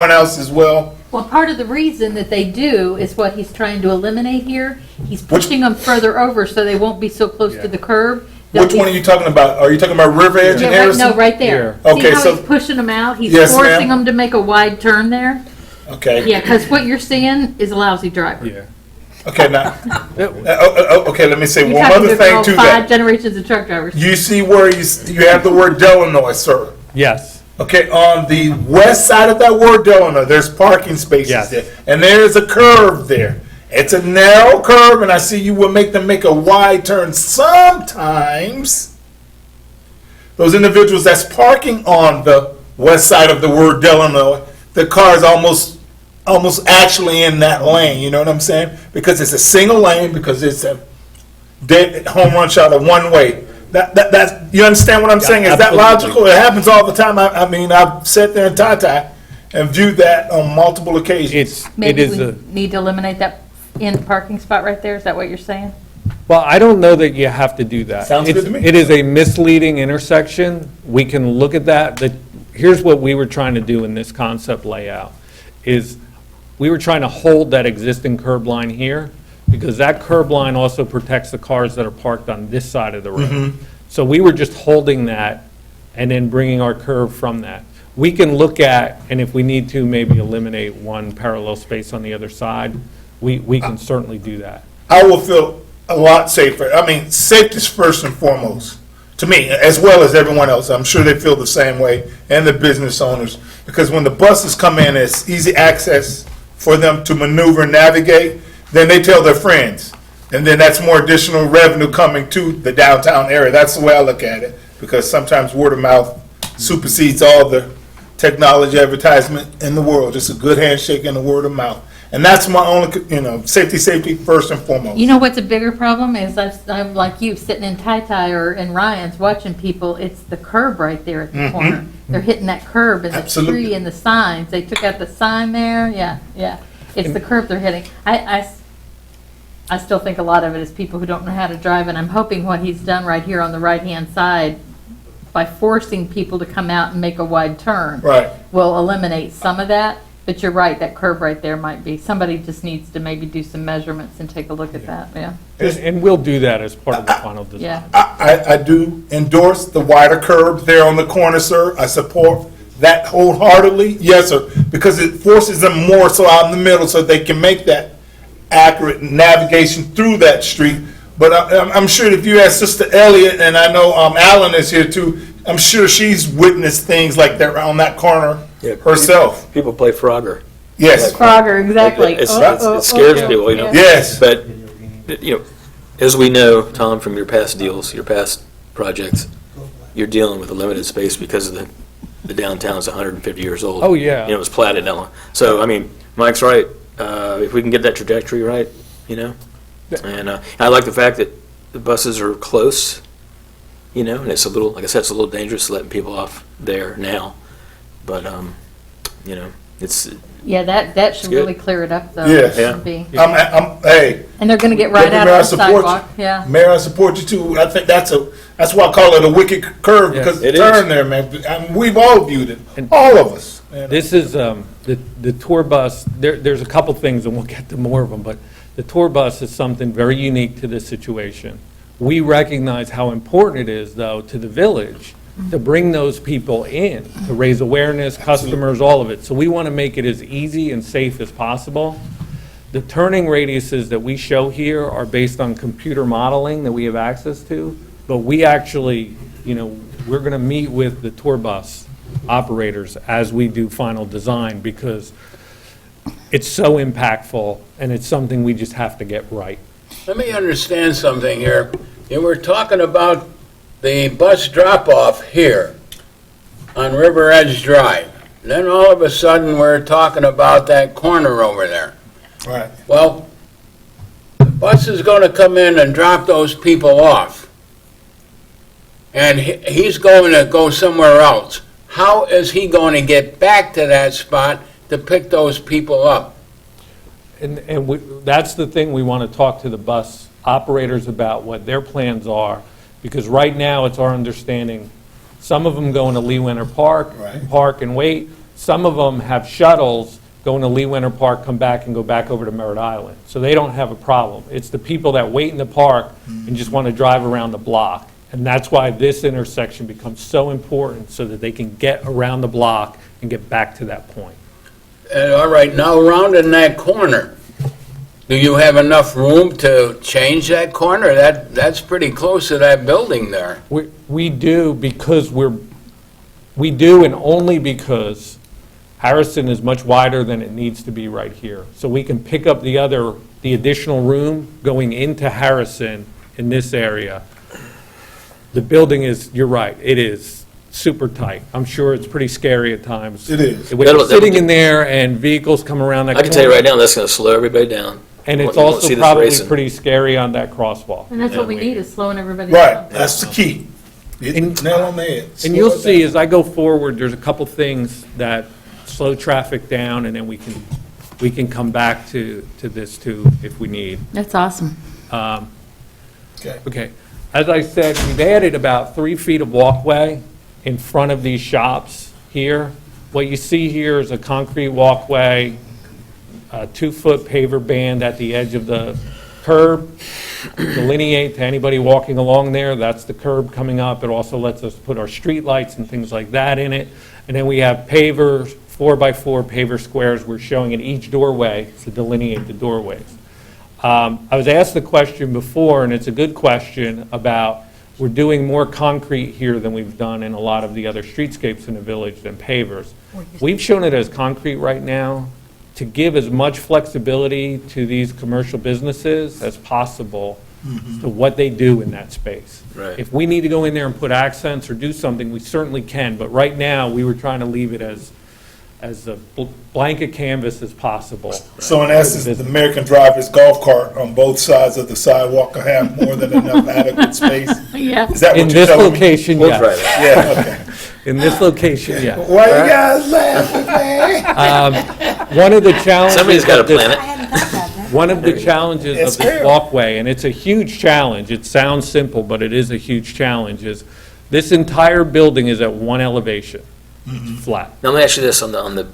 else as well. Well, part of the reason that they do is what he's trying to eliminate here. He's pushing them further over so they won't be so close to the curb. Which one are you talking about? Are you talking about River Edge and Yeah, Harrison? no, right there. Yeah. Okay, See how so- he's pushing them out? He's Yes, forcing ma'am. them to make a wide turn there. Okay. Yeah, because what you're seeing is a lousy driver. Yeah. Okay, now, okay, let me say You're one talking other to thing all to 5 that. generations of truck drivers. You see where you have the word Delano, sir? Yes. Okay, on the west side of that word Delano, there's parking spaces Yes. there. And there's a curve there. It's a narrow curve, and I see you will make them make a wide turn sometimes. Those individuals that's parking on the west side of the word Delano, the car is almost actually in that lane, you know what I'm saying? Because it's a single lane, because it's a dead home run shot of one way. That's, you understand what I'm saying? Is that absolutely. logical? It happens all the time. I mean, I've sat there in Tata and viewed that on multiple occasions. It Maybe is we a, need to eliminate that end parking spot right there. Is that what you're saying? well, I don't know that you have to do that. Sounds good It's- to me. It is a misleading intersection. We can look at that. Here's what we were trying to do in this concept layout, is we were trying to hold that existing curb line here, because that curb line also protects the cars that are parked on this side of the road. Mm-hmm. So we were just holding that and then bringing our curve from that. We can look at, and if we need to, maybe eliminate one parallel space on the other side. We can certainly do that. I will feel a lot safer. I mean, safety is first and foremost to me, as well as everyone else. I'm sure they feel the same way, and the business owners, because when the buses come in, it's easy access for them to maneuver and navigate. Then they tell their friends, and then that's more additional revenue coming to the downtown area. That's the way I look at it, because sometimes word of mouth supersedes all the technology advertisement in the world. Just a good handshake and a word of mouth. And that's my only, safety first and foremost. You know what's a bigger problem is I'm like you, sitting in Tai or in Ryan's watching people, it's the curb right there at the corner. They're hitting that curb and the Absolutely. tree and the signs. They took out the sign there, yeah. It's the curb they're hitting. I still think a lot of it is people who don't know how to drive, and I'm hoping what he's done right here on the right-hand side, by forcing people to come out and make a wide turn, Right. will eliminate some of that. But you're right, that curb right there might be, somebody just needs to maybe do some measurements and take a look at that, yeah. And we'll do that as part of the final design. Yeah. I do endorse the wider curb there on the corner, sir. I support that wholeheartedly, yes, sir, because it forces them more so out in the middle so they can make that accurate navigation through that street. But I'm sure if you ask Sister Elliott, and I know Alan is here too, I'm sure she's witnessed things like that on that corner Yeah, herself. People play Frogger. Yes, Frogger, exactly. It Oh, scares oh, people, yeah. yes. But, as we know, Tom, from your past deals, your past projects, you're dealing with a limited space because of the downtown's 150 years old. Oh, yeah. It was platted down. So, I mean, Mike's right. If we can get that trajectory right, and I like the fact that the buses are close, and it's a little, like I said, it's a little dangerous letting people off there now. But, it's, Yeah, that should good. really clear it up though. Yes. It should be. Hey, And they're gonna get right out Mayor, I of the support sidewalk, you. yeah. Mayor, I support you too. I think that's why I call it a wicked curve, Yeah, because it the turn is. there, man. I mean, we've all viewed it, And- all of us. This is, the tour bus, there's a couple things, and we'll get to more of them, but the tour bus is something very unique to this situation. We recognize how important it is, though, to the village to bring those people in, to raise awareness, customers, all of it. So we want to make it as easy and safe as possible. The turning radiuses that we show here are based on computer modeling that we have access to, but we actually, we're going to meet with the tour bus operators as we do final design, because it's so impactful, and it's something we just have to get right. Let me understand something here. You were talking about the bus drop-off here on River Edge Drive. Then all of a sudden, we're talking about that corner over there. Right. Well, the bus is going to come in and drop those people off. And he's going to go somewhere else. How is he going to get back to that spot to pick those people up? And that's the thing we want to talk to the bus operators about, what their plans are, because right now it's our understanding, some of them go into Lee Winter Park, Right. park and wait, some of them have shuttles going to Lee Winter Park, come back and go back over to Merritt Island. So they don't have a problem. It's the people that wait in the park and just want to drive around the block. And that's why this intersection becomes so important, so that they can get around the block and get back to that point. All right, now rounding that corner, do you have enough room to change that corner? That's pretty close to that building there. We do because we do, and only because Harrison is much wider than it needs to be right here. So we can pick up the additional room going into Harrison in this area. The building is, you're right, it is super tight. I'm sure it's pretty scary at times. It is. When you're sitting in there and vehicles come around that I can tell you corner, right now, that's going to slow everybody down. and it's You won't also see this probably racing. pretty scary on that crosswalk. And that's what we need, is slowing everybody Right, down. that's the key. Nail on the head. And you'll see, as I go forward, there's a couple things that slow traffic down, and then we can come back to this too if we need. That's awesome. Okay. Okay, as I said, we've added about 3 feet of walkway in front of these shops here. What you see here is a concrete walkway, a 2-foot paver band at the edge of the curb, delineate to anybody walking along there, that's the curb coming up. It also lets us put our streetlights and things like that in it. And then we have pavers, 4x4 paver squares we're showing at each doorway to delineate the doorways. I was asked the question before, and it's a good question, about we're doing more concrete here than we've done in a lot of the other streetscapes in the village than pavers. We've shown it as concrete right now to give as much flexibility to these commercial businesses as possible to what they do in that space. Right. If we need to go in there and put accents or do something, we certainly can, but right now, we were trying to leave it as a blanket canvas as possible. So in essence, the mayor can drive his golf cart on both sides of the sidewalk and have more than enough adequate space? Yeah. Is that In what you're this telling me? location, We'll try yes. that. Yeah, okay. In this location, yes. Why you guys laughing, man? One of the challenges. Somebody's got to of this- plan it. I hadn't thought about that. One of the challenges It's of this fair. walkway, and it's a huge challenge, it sounds simple, but it is a huge challenge, is this entire building is at one elevation, flat. Now, let me ask you this, on the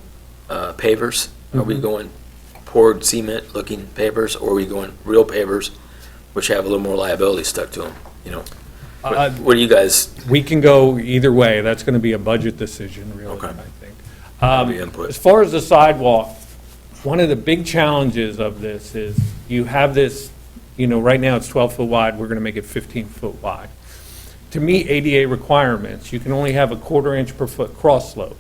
pavers, are Mm-hmm. we going poured cement-looking pavers, or are we going real pavers, which have a little more liability stuck to them, you know? Uh, What do you guys, We can go either way, that's going to be a budget decision, really, Okay. I think. That'll be input. As far as the sidewalk, one of the big challenges of this is you have this, right now it's 12-foot wide, we're going to make it 15-foot wide. To meet ADA requirements, you can only have a 1/4 inch per foot cross slope.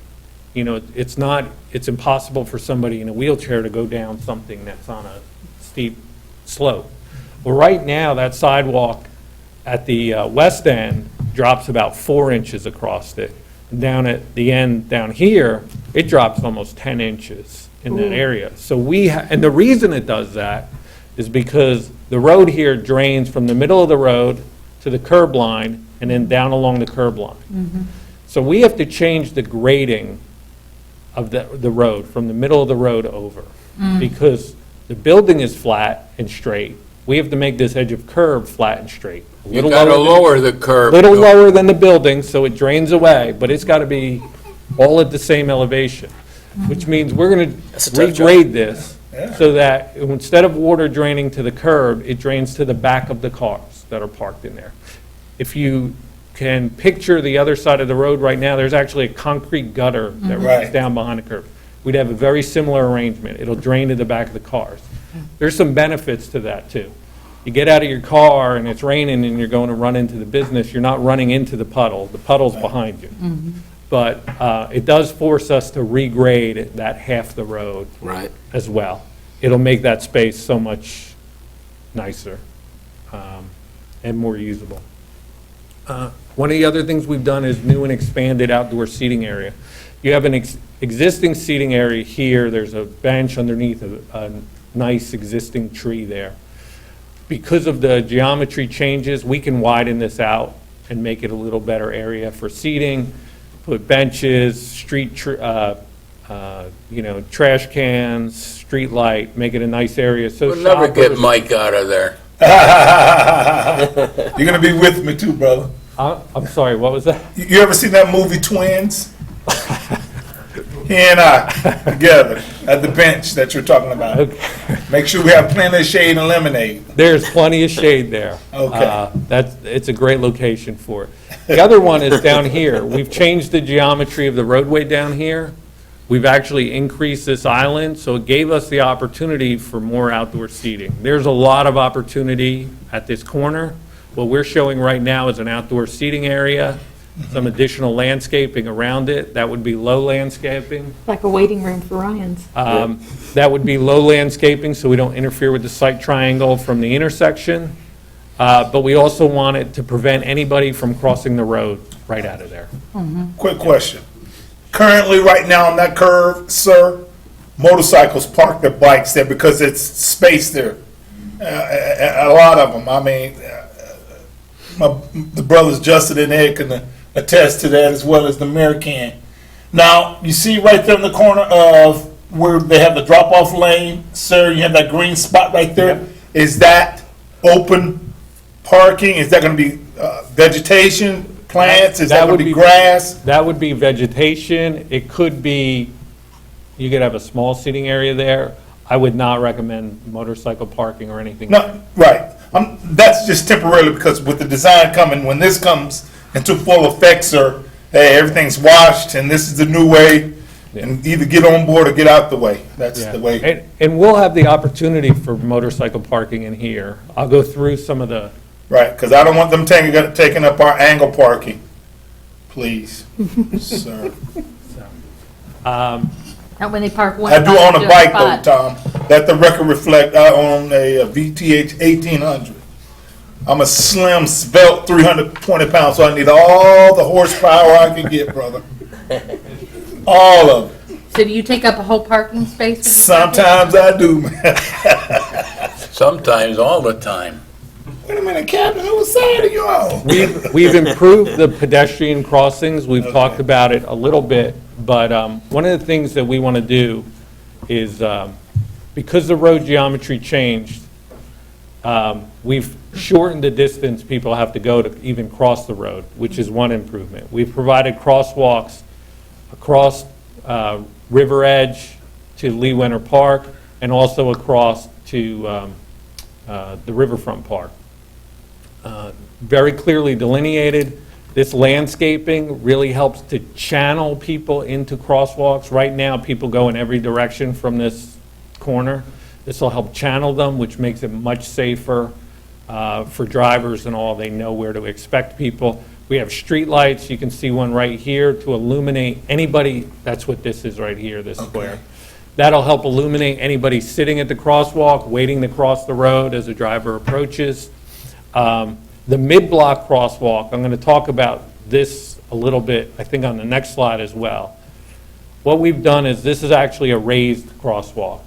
It's impossible for somebody in a wheelchair to go down something that's on a steep slope. Well, right now, that sidewalk at the west end drops about 4 inches across it. Down at the end, down here, it drops almost 10 inches in that area. So and the reason it does that is because the road here drains from the middle of the road to the curb line and then down along the curb line. So we have to change the grading of the road, from the middle of the road over. Because the building is flat and straight. We have to make this edge of curb flat and straight. A You little gotta lower than- lower the curb. little lower than the building, so it drains away, but it's got to be all at the same elevation, which means we're going That's a to tough job. regrade this so that instead of water draining to the curb, it drains to the back of the cars that are parked in there. If you can picture the other side of the road right now, there's actually a concrete gutter that runs Right. down behind the curb. We'd have a very similar arrangement. It'll drain to the back of the cars. There's some benefits to that, too. You get out of your car and it's raining and you're going to run into the business, you're not running into the puddle. The puddle's behind you. But it does force us to regrade that half the road right? as well. It'll make that space so much nicer and more usable. One of the other things we've done is new and expanded outdoor seating area. You have an existing seating area here, there's a bench underneath a nice existing tree there. Because of the geometry changes, we can widen this out and make it a little better area for seating, put benches, trash cans, street light, make it a nice area, so We'll never get shoppers- Mike out of there. You're gonna be with me too, brother. I'm sorry, what was that? You ever seen that movie Twins? he and I together at the bench that you're talking about. Okay. Make sure we have plenty of shade and lemonade. There's plenty of shade there. Okay. It's a great location for it. The other one is down here. We've changed the geometry of the roadway down here. We've actually increased this island, so it gave us the opportunity for more outdoor seating. There's a lot of opportunity at this corner. What we're showing right now is an outdoor seating area, some additional landscaping around it. That would be low landscaping. Like a waiting room for Ryan's. That would be low landscaping, so we don't interfere with the site triangle from the intersection. But we also want it to prevent anybody from crossing the road right out of there. Quick question. Currently, right now on that curve, sir, motorcycles park their bikes there because it's space there. A lot of them. I mean, the brothers Justin and Ed can attest to that as well as the mayor can. Now, you see right there in the corner of where they have the drop-off lane, sir, you have that green spot right there. Yep. Is that open parking? Is that going to be vegetation, plants? Is that going to be grass? That would be vegetation. It could be, you could have a small seating area there. I would not recommend motorcycle parking or anything. No, right. That's just temporarily because with the design coming, when this comes into full effect, sir, hey, everything's washed and this is the new way. And either get on board or get out the way. That's Yeah. the way. And we'll have the opportunity for motorcycle parking in here. I'll go through some of the, Right, because I don't want them taking up our angle parking. Please, sir. Not when they park one. I do own a spot bike to though, spot. Tom. Let the record reflect, I own a VTH 1800. I'm a slim, svelte, 320 pounds, so I need all the horsepower I can get, brother. All of it. So do you take up a whole parking space? when you park it? Sometimes I do, man. Sometimes, all the time. Wait a minute, Captain, whose side are you on? we've improved the pedestrian crossings. We've talked about it a little bit, but one of the things that we want to do is, because the road geometry changed, we've shortened the distance people have to go to even cross the road, which is one improvement. We've provided crosswalks across River Edge to Lee Winter Park and also across to the Riverfront Park. Very clearly delineated. This landscaping really helps to channel people into crosswalks. Right now, people go in every direction from this corner. This will help channel them, which makes it much safer for drivers and all. They know where to expect people. We have streetlights. You can see one right here to illuminate anybody. That's what this is right here, this square. That'll help illuminate anybody sitting at the crosswalk, waiting to cross the road as a driver approaches. The mid-block crosswalk, I'm going to talk about this a little bit, I think on the next slide as well. What we've done is this is actually a raised crosswalk.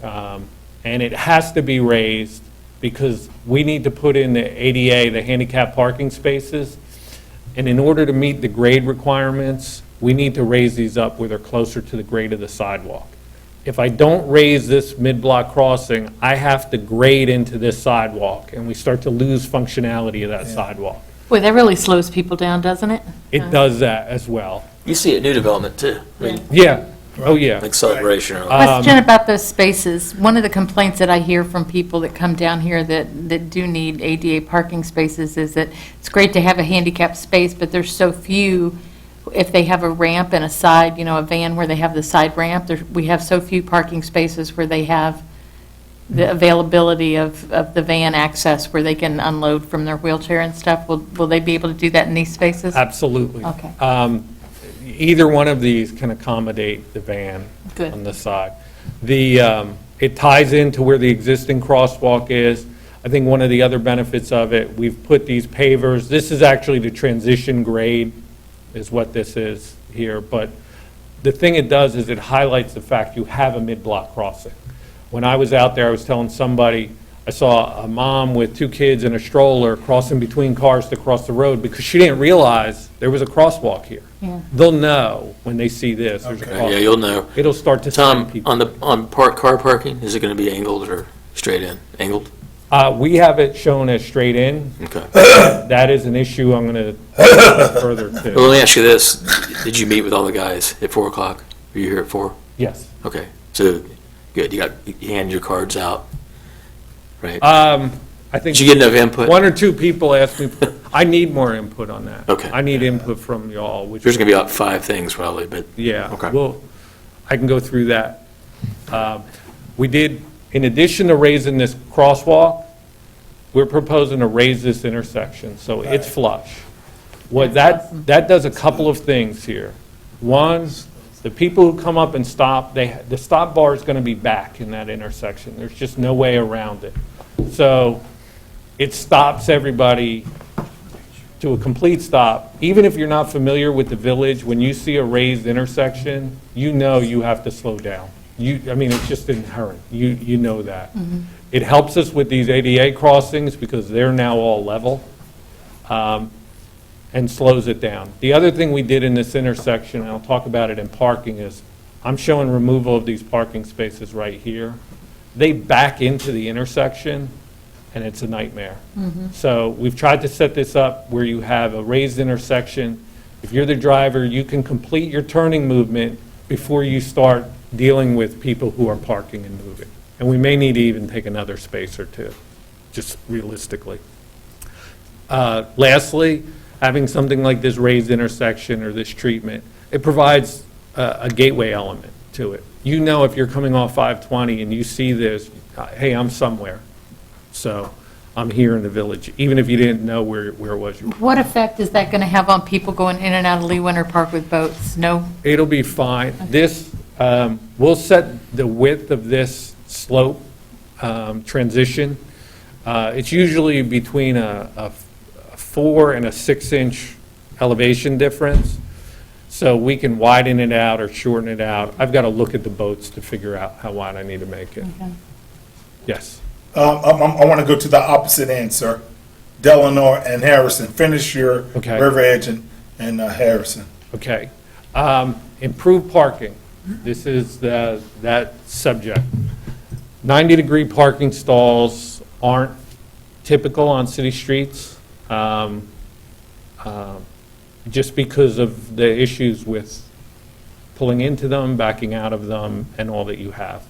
And it has to be raised because we need to put in the ADA, the handicap parking spaces. And in order to meet the grade requirements, we need to raise these up where they're closer to the grade of the sidewalk. If I don't raise this mid-block crossing, I have to grade into this sidewalk, and we start to lose functionality of that sidewalk. Boy, that really slows people down, doesn't it? It does that as well. You see it new development too. I mean, Yeah, oh yeah. like Celebration or Question about those spaces. One of the complaints that I hear from people that come down here that do need ADA parking spaces is that it's great to have a handicap space, but there's so few. If they have a ramp and a side, a van where they have the side ramp, we have so few parking spaces where they have the availability of the van access where they can unload from their wheelchair and stuff. Will they be able to do that in these spaces? Absolutely. Okay. Either one of these can accommodate the van Good. on the side. It ties into where the existing crosswalk is. I think one of the other benefits of it, we've put these pavers, this is actually the transition grade, is what this is here, but the thing it does is it highlights the fact you have a mid-block crossing. When I was out there, I was telling somebody, I saw a mom with 2 kids in a stroller crossing between cars to cross the road because she didn't realize there was a crosswalk here. Yeah. They'll know when they see this. There's a crosswalk. Yeah, you'll know. It'll start to send Tom, people. on car parking, is it going to be angled or straight in? Angled? We have it shown as straight in. Okay. That is an issue I'm going to further Well, to. let me ask you this. Did you meet with all the guys at 4 o'clock? Are you here at 4? Yes. Okay, so, good, you hand your cards out, right? I think Did you get enough input? one or two people asked me, I need more input on that. Okay. I need input from y'all, which. There's gonna be about 5 things probably, but, Yeah. Okay. Well, I can go through that. We did, in addition to raising this crosswalk, we're proposing to raise this intersection, so it's flush. What That's awesome. that does a couple of things here. One, the people who come up and stop, the stop bar is going to be back in that intersection. There's just no way around it. So it stops everybody to a complete stop. Even if you're not familiar with the village, when you see a raised intersection, you know you have to slow down. I mean, it's just inherent. You know that. It helps us with these ADA crossings because they're now all level, and slows it down. The other thing we did in this intersection, and I'll talk about it in parking, is I'm showing removal of these parking spaces right here. They back into the intersection, and it's a nightmare. So we've tried to set this up where you have a raised intersection. If you're the driver, you can complete your turning movement before you start dealing with people who are parking and moving. And we may need to even take another space or two, just realistically. Lastly, having something like this raised intersection or this treatment, it provides a gateway element to it. You know, if you're coming off 520 and you see this, hey, I'm somewhere. So I'm here in the village, even if you didn't know where it was. What effect is that going to have on people going in and out of Lee Winter Park with boats? No? It'll be fine. This, we'll set the width of this slope transition. It's usually between a 4 and a 6-inch elevation difference. So we can widen it out or shorten it out. I've got to look at the boats to figure out how wide I need to make it. Okay. Yes. I want to go to the opposite end, sir. Delano and Harrison. Finish your Okay. River Edge and Harrison. Okay. Improved parking. This is that subject. 90-degree parking stalls aren't typical on city streets, just because of the issues with pulling into them, backing out of them, and all that you have.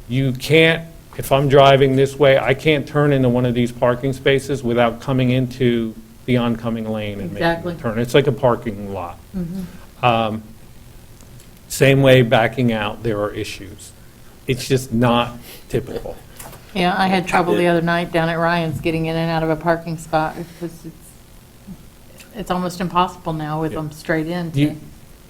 You can't, if I'm driving this way, I can't turn into one of these parking spaces without coming into the oncoming lane and making Exactly. a turn. It's like a parking lot. Same way backing out, there are issues. It's just not typical. Yeah, I had trouble the other night down at Ryan's getting in and out of a parking spot. It's almost impossible now with them straight in.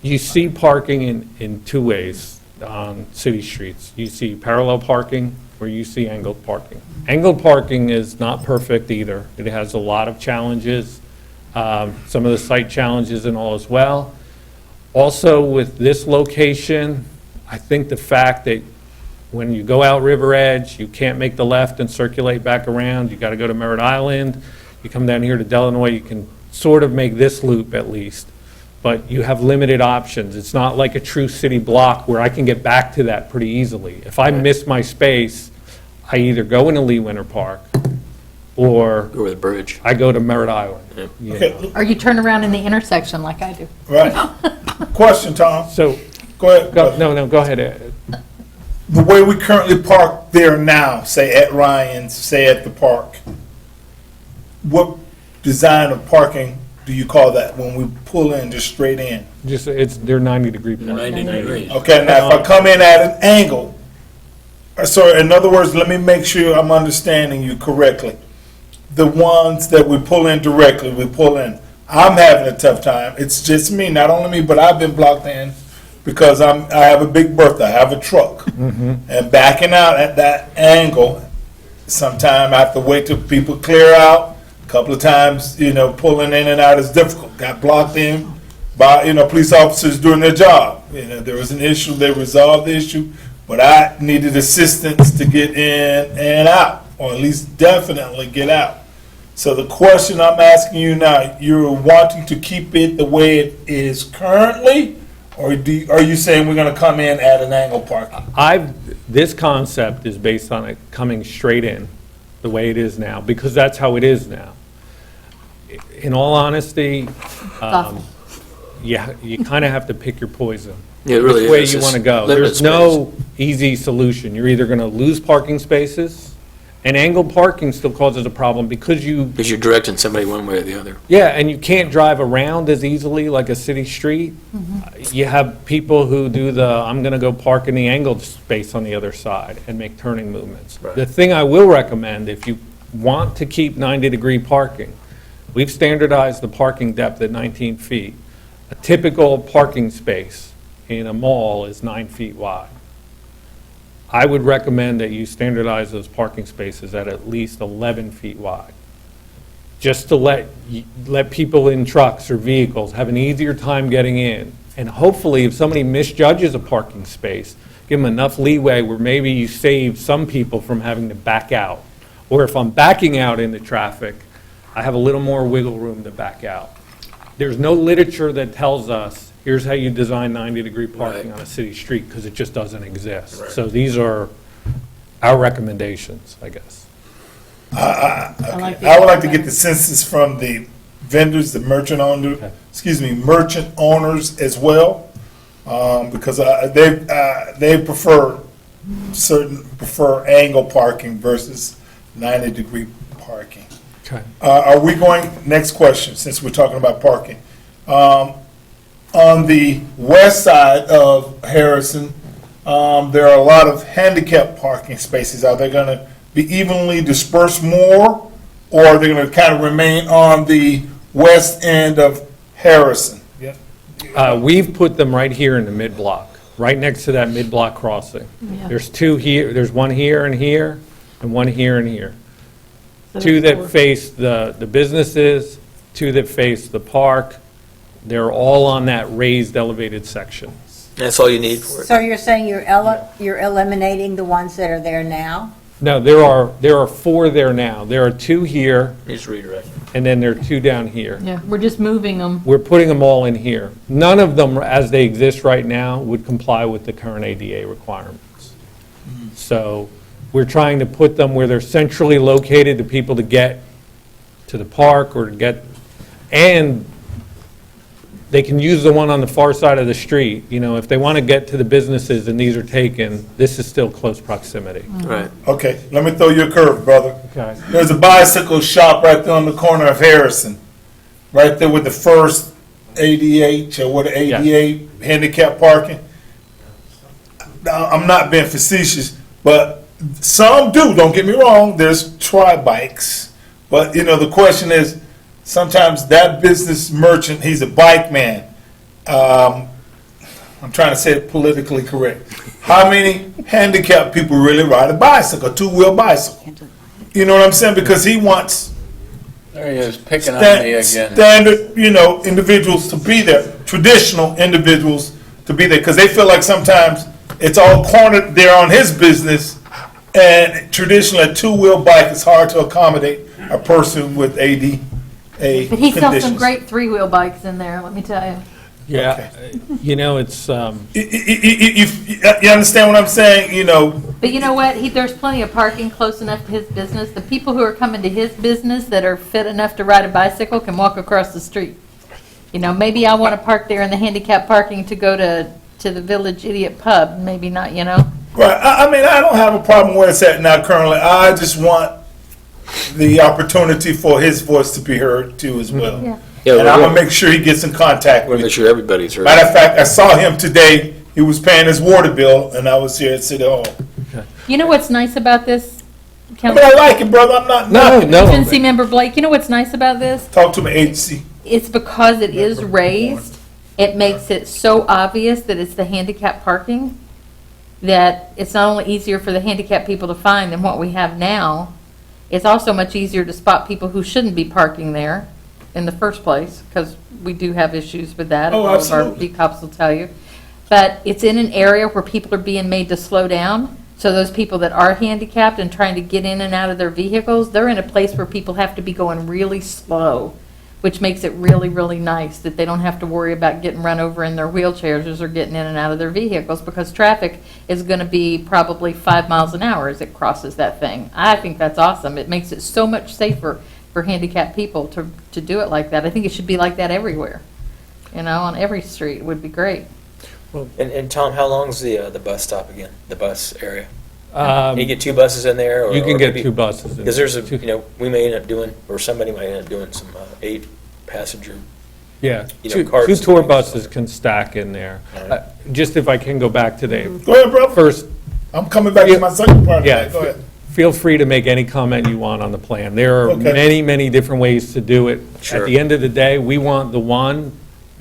You see parking in two ways on city streets. You see parallel parking or you see angled parking. Angled parking is not perfect either. It has a lot of challenges, some of the site challenges and all as well. Also with this location, I think the fact that when you go out River Edge, you can't make the left and circulate back around. You got to go to Merritt Island. You come down here to Delano, you can sort of make this loop at least, but you have limited options. It's not like a true city block where I can get back to that pretty easily. If I miss my space, I either go into Lee Winter Park or Go over the bridge. I go to Merritt Island. Yeah. you Okay, know. Or you turn around in the intersection like I do. right. Question, Tom. So, Go ahead. go ahead, Ed. The way we currently park there now, say at Ryan's, say at the park, what design of parking do you call that when we pull in just straight in? Just, they're 90-degree parking. 90 degrees. Okay, now if I come in at an angle, so in other words, let me make sure I'm understanding you correctly. The ones that we pull in directly, we pull in. I'm having a tough time. It's just me, not only me, but I've been blocked in because I have a big berth. I have a truck, and backing out at that angle. Sometime I have to wait till people clear out. A couple of times, pulling in and out is difficult. Got blocked in by police officers doing their job. There was an issue. They resolved the issue, but I needed assistance to get in and out, or at least definitely get out. So the question I'm asking you now, you're wanting to keep it the way it is currently, or are you saying we're going to come in at an angle parking? This concept is based on it coming straight in, the way it is now, because that's how it is now. In all honesty, awful. yeah, you kind of have to pick your poison. Yeah, it really which way is. you It's want to go. limited There's no easy solution. You're either going to lose parking spaces, and angled parking still causes a problem because Because you're directing somebody one way or the other. yeah, and you can't drive around as easily like a city street. You have people who do I'm going to go park in the angled space on the other side and make turning movements. Right. The thing I will recommend, if you want to keep 90-degree parking, we've standardized the parking depth at 19 feet. A typical parking space in a mall is 9 feet wide. I would recommend that you standardize those parking spaces at least 11 feet wide, just to let people in trucks or vehicles have an easier time getting in. And hopefully, if somebody misjudges a parking space, give them enough leeway where maybe you save some people from having to back out. Or if I'm backing out into traffic, I have a little more wiggle room to back out. There's no literature that tells us, here's how you design 90-degree parking Right. on a city street, because it just doesn't exist. Right. So these are our recommendations, I guess. I like I would like to get the census from the vendors, the merchant owners as well, because they prefer angle parking versus 90-degree parking. Okay. Are we going, next question, since we're talking about parking. On the west side of Harrison, there are a lot of handicap parking spaces. Are they going to be evenly dispersed more, or are they going to kind of remain on the west end of Harrison? Yeah. We've put them right here in the mid-block, right next to that mid-block crossing. Yeah. There's two here, there's one here, and one here and here. So Two there's that four. face the businesses, two that face the park. They're all on that raised elevated section. That's all you need for it. So you're saying you're eliminating the ones that are there now? No, there are four there now. There are two here, You just redirect. and then there are two down here. Yeah, we're just moving them. We're putting them all in here. None of them, as they exist right now, would comply with the current ADA requirements. So we're trying to put them where they're centrally located to people to get to the park or to get, and they can use the one on the far side of the street. You know, if they want to get to the businesses and these are taken, this is still close proximity. Right. Okay, let me throw you a curve, brother. Okay. There's a bicycle shop right there on the corner of Harrison, right there with the first ADH or what, ADA handicap parking. Now, I'm not being facetious, but some do, don't get me wrong, there's tri-bikes. But, you know, the question is, sometimes that business merchant, he's a bike man. I'm trying to say it politically correct. How many handicapped people really ride a bicycle, a two-wheel bicycle? You know what I'm saying? Because he wants There he is, picking on me again. standard, you know, individuals to be there, traditional individuals to be there, because they feel like sometimes it's all cornered there on his business, and traditionally a two-wheel bike is hard to accommodate a person with ADA But he sells some conditions. great three-wheel bikes in there, let me tell you. Yeah, you know, it's, You understand what I'm saying? You know, But you know what? There's plenty of parking close enough to his business. The people who are coming to his business that are fit enough to ride a bicycle can walk across the street. You know, maybe I want to park there in the handicap parking to go to the Village Idiot Pub. Maybe not, you know? right, I mean, I don't have a problem where it's at now currently. I just want the opportunity for his voice to be heard too as well. Yeah. Yeah, And I'm we're gonna make sure he gets in contact going with to you. make sure everybody's heard. Matter of fact, I saw him today. He was paying his water bill, and I was here at City Hall. You know what's nice about this, I mean, I Council like it, brother. I'm not knocking it. Agency Member Blake? You know what's nice about this? Talk to my agency. It's because it is raised, it makes it so obvious that it's the handicap parking, that it's not only easier for the handicapped people to find than what we have now, it's also much easier to spot people who shouldn't be parking there in the first place, because we do have issues with that. Oh, All of our absolutely. cops will tell you. But it's in an area where people are being made to slow down, so those people that are handicapped and trying to get in and out of their vehicles, they're in a place where people have to be going really slow, which makes it really, really nice that they don't have to worry about getting run over in their wheelchairs as they're getting in and out of their vehicles, because traffic is going to be probably 5 miles an hour as it crosses that thing. I think that's awesome. It makes it so much safer for handicapped people to do it like that. I think it should be like that everywhere. You know, on every street would be great. And Tom, how long's the bus stop again, the bus area? Um, Can you get 2 buses in there? You can get maybe- 2 buses. in Because there's a, two- we may end up doing, or somebody might end up doing some 8-passenger. Yeah, you know, two carts tour and things. buses can stack in there. Just if I can go back to the Go ahead, brother. first, I'm coming back to my second part of yeah, that. Go ahead. feel free to make any comment you want on the plan. There are Okay. many, many different ways to do it. Sure. At the end of the day, we want the one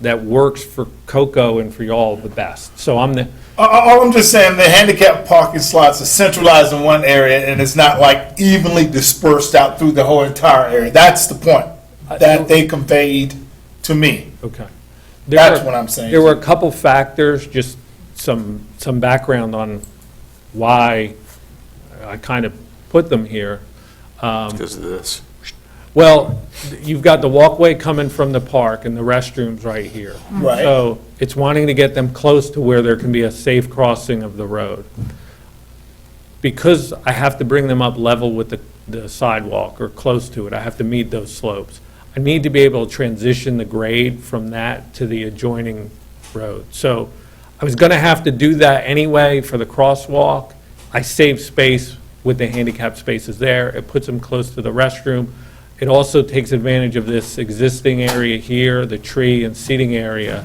that works for Cocoa and for y'all the best. So All I'm just saying, the handicap parking slots are centralized in one area, and it's not like evenly dispersed out through the whole entire area. That's the point that they conveyed to me. Okay. That's what I'm saying. There were a couple factors, just some background on why I kind of put them here. Because of this. Well, you've got the walkway coming from the park and the restrooms right here. Right. So it's wanting to get them close to where there can be a safe crossing of the road. Because I have to bring them up level with the sidewalk or close to it, I have to meet those slopes. I need to be able to transition the grade from that to the adjoining road. So I was going to have to do that anyway for the crosswalk. I save space with the handicap spaces there. It puts them close to the restroom. It also takes advantage of this existing area here, the tree and seating area,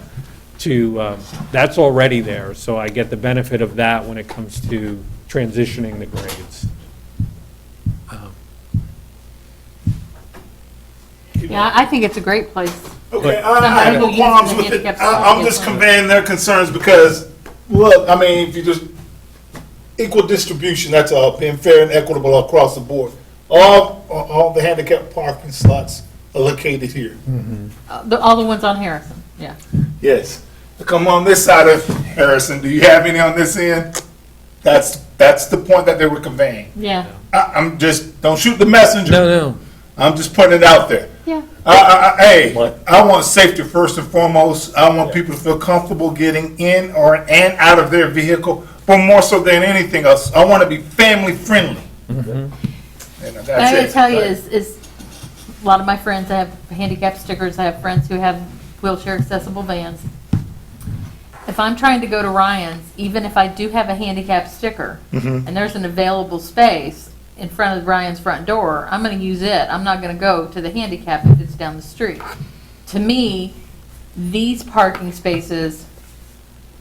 that's already there. So I get the benefit of that when it comes to transitioning the grades. Yeah, I think it's a great place. Okay, I have no Somebody who qualms uses the with it. handicap spot I'm gets just one. conveying their concerns because, look, I mean, if you just, equal distribution, that's all, being fair and equitable across the board. All the handicap parking slots are located here. All the ones on Harrison, yeah. Yes. Come on this side of Harrison, do you have any on this end? That's the point that they were conveying. Yeah, I'm just, don't shoot the messenger. No. I'm just putting it out there. yeah. Hey, I want safety first and foremost. I want people to feel comfortable getting in and out of their vehicle, but more so than anything else, I want to be family friendly. And that's What I it. gotta tell you is, a lot of my friends, I have handicap stickers, I have friends who have wheelchair accessible vans. If I'm trying to go to Ryan's, even if I do have a handicap sticker, and there's an available space in front of Ryan's front door, I'm gonna use it. I'm not gonna go to the handicap if it's down the street. To me, these parking spaces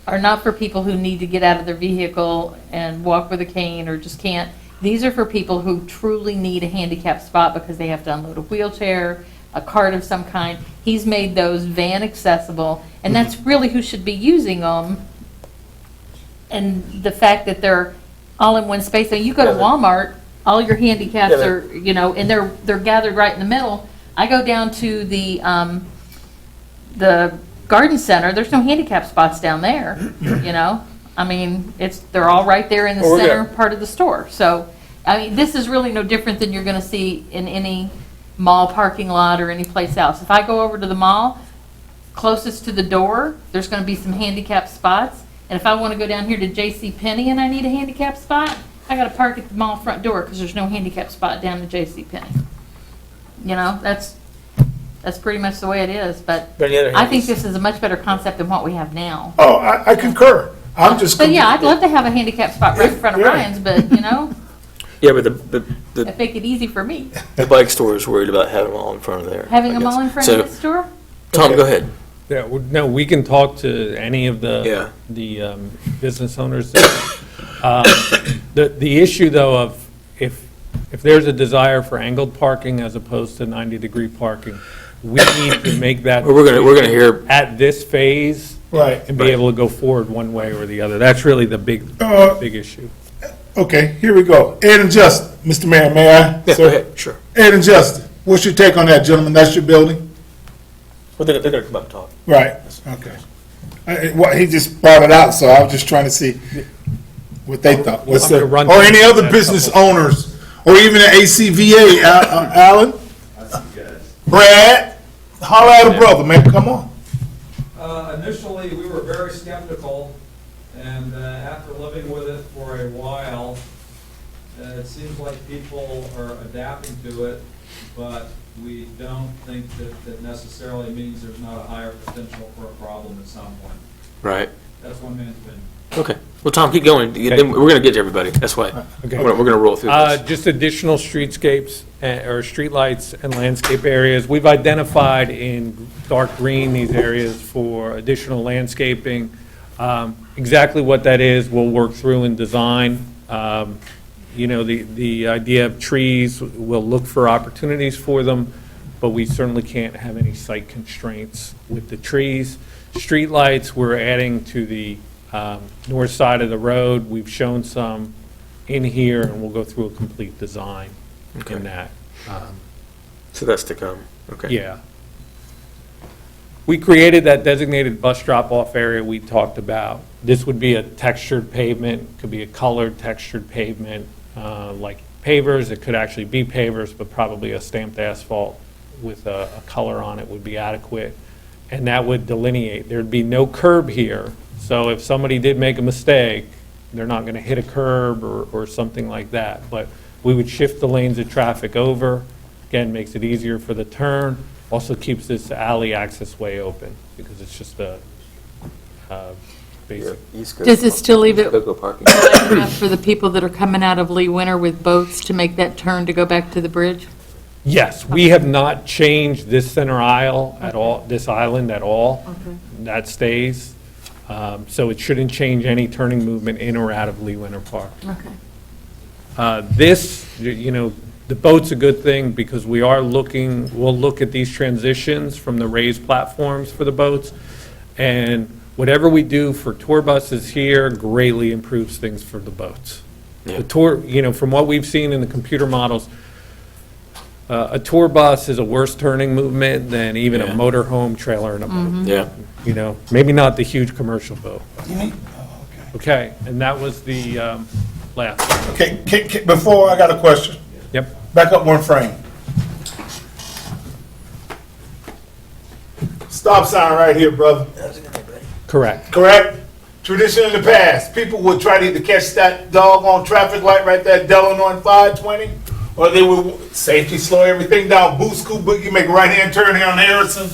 are not for people who need to get out of their vehicle and walk with a cane or just can't. These are for people who truly need a handicap spot because they have to unload a wheelchair, a cart of some kind. He's made those van accessible, and that's really who should be using them. And the fact that they're all in one space, so you go to Walmart, all your handicaps Yeah, but- are, and they're gathered right in the middle. I go down to the garden center, there's no handicap spots down there, I mean, they're all right there in the Well, center part of the store. So, I mean, this is really no different than you're gonna see in any mall parking lot or any place else. If I go over to the mall, closest to the door, there's gonna be some handicap spots. And if I wanna go down here to J.C. Penney and I need a handicap spot, I gotta park at the mall front door because there's no handicap spot down to J.C. Penney. That's pretty much the way it is, but But on the other hand, I think this is a much better concept than what we have now. Oh, I concur. I'm just. But yeah, I'd love to have a handicap spot right in front of Yeah. Ryan's, but, Yeah, but the it'd make it easy for me. bike store is worried about having them all in front of there. Having I them guess. all in front So, of the store? Tom, go ahead. Yeah, no, we can talk to any of Yeah. the business owners. The issue, though, of if there's a desire for angled parking as opposed to 90-degree parking, we need to make that. Well, we're gonna hear- At this phase. Right. And be able to go forward one way or the other. That's really the big issue. Okay, here we go. Ed and Justin, Mr. Mayor, may I? Yeah, Sir? go ahead, sure. Ed and Justin, what's your take on that, gentlemen? That's your building? Well, they're gonna come up and talk. Right, okay. Well, he just brought it out, so I was just trying to see what they thought. What's I'm gonna the, run or through any other that business couple. owners, or even the ACVA, Alan? Brad, holler at a brother, man, come on. Initially, we were very skeptical, and after living with it for a while, it seems like people are adapting to it, but we don't think that necessarily means there's not a higher potential for a problem at some point. Right. That's one man's opinion. Okay. Well, Tom, keep going. Then we're going to get to everybody. That's why. Okay. We're going to roll through this. Just additional streetscapes or streetlights and landscape areas. We've identified in dark green these areas for additional landscaping. Exactly what that is, we'll work through in design. You know, the idea of trees, we'll look for opportunities for them, but we certainly can't have any site constraints with the trees. Streetlights, we're adding to the north side of the road. We've shown some in here, and we'll go through a complete design Okay. in that. So that's to come. Okay. Yeah. We created that designated bus drop-off area we talked about. This would be a textured pavement, could be a colored textured pavement, like pavers. It could actually be pavers, but probably a stamped asphalt with a color on it would be adequate. And that would delineate. There'd be no curb here. So if somebody did make a mistake, they're not going to hit a curb or something like that. But we would shift the lanes of traffic over. Again, makes it easier for the turn. Also keeps this alley access way open because it's just a basic. Does it still leave it Cocoa parking. wide enough for the people that are coming out of Lee Winter with boats to make that turn to go back to the bridge? Yes, we have not changed this center aisle at all, this island at all. Okay. That stays. So it shouldn't change any turning movement in or out of Lee Winter Park. Okay. This, you know, the boat's a good thing because we'll look at these transitions from the raised platforms for the boats. And whatever we do for tour buses here greatly improves things for the boats. Yeah. The tour, you know, from what we've seen in the computer models, a tour bus is a worse turning movement than even a Yeah. motorhome trailer and a boat. Yeah. You know, maybe not the huge commercial boat. Okay, and that was the last. Okay, before, I got a question. Yep. Back up one frame. Stop sign right here, brother. Correct. Correct? Tradition in the past, people would try to either catch that doggone traffic light right there, Delano on 520, or they would safety slow everything down, boost, scoop, boogie, make a right-hand turn here on Harrison,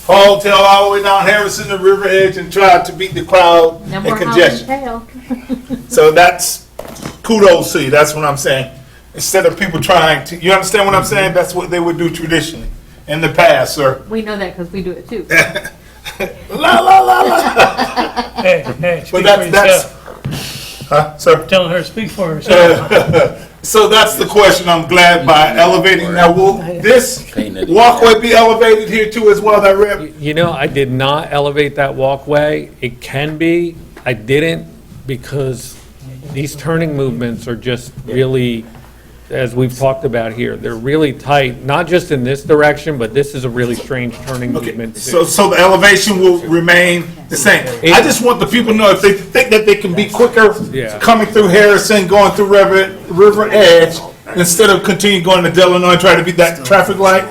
haul tail all the way down Harrison to River Edge and try to beat the crowd No and more hauling congestion. tail. So that's kudos to you. That's what I'm saying. Instead of people trying to, you understand what I'm saying? That's what they would do traditionally in the past, sir. We know that because we do it too. La la la la. Hey, But speak for that's yourself. huh, sir. Tell her, speak for herself. So that's the question. I'm glad by elevating. Now, will this walkway be elevated here too as well? That rip. You know, I did not elevate that walkway. It can be. I didn't because these turning movements are just really, as we've talked about here, they're really tight, not just in this direction, but this is a really strange turning Okay. movement. So the elevation will remain the same. I just want the people to know if they think that they can be quicker Yeah. coming through Harrison, going through River Edge, instead of continue going to Delano and try to beat that traffic light.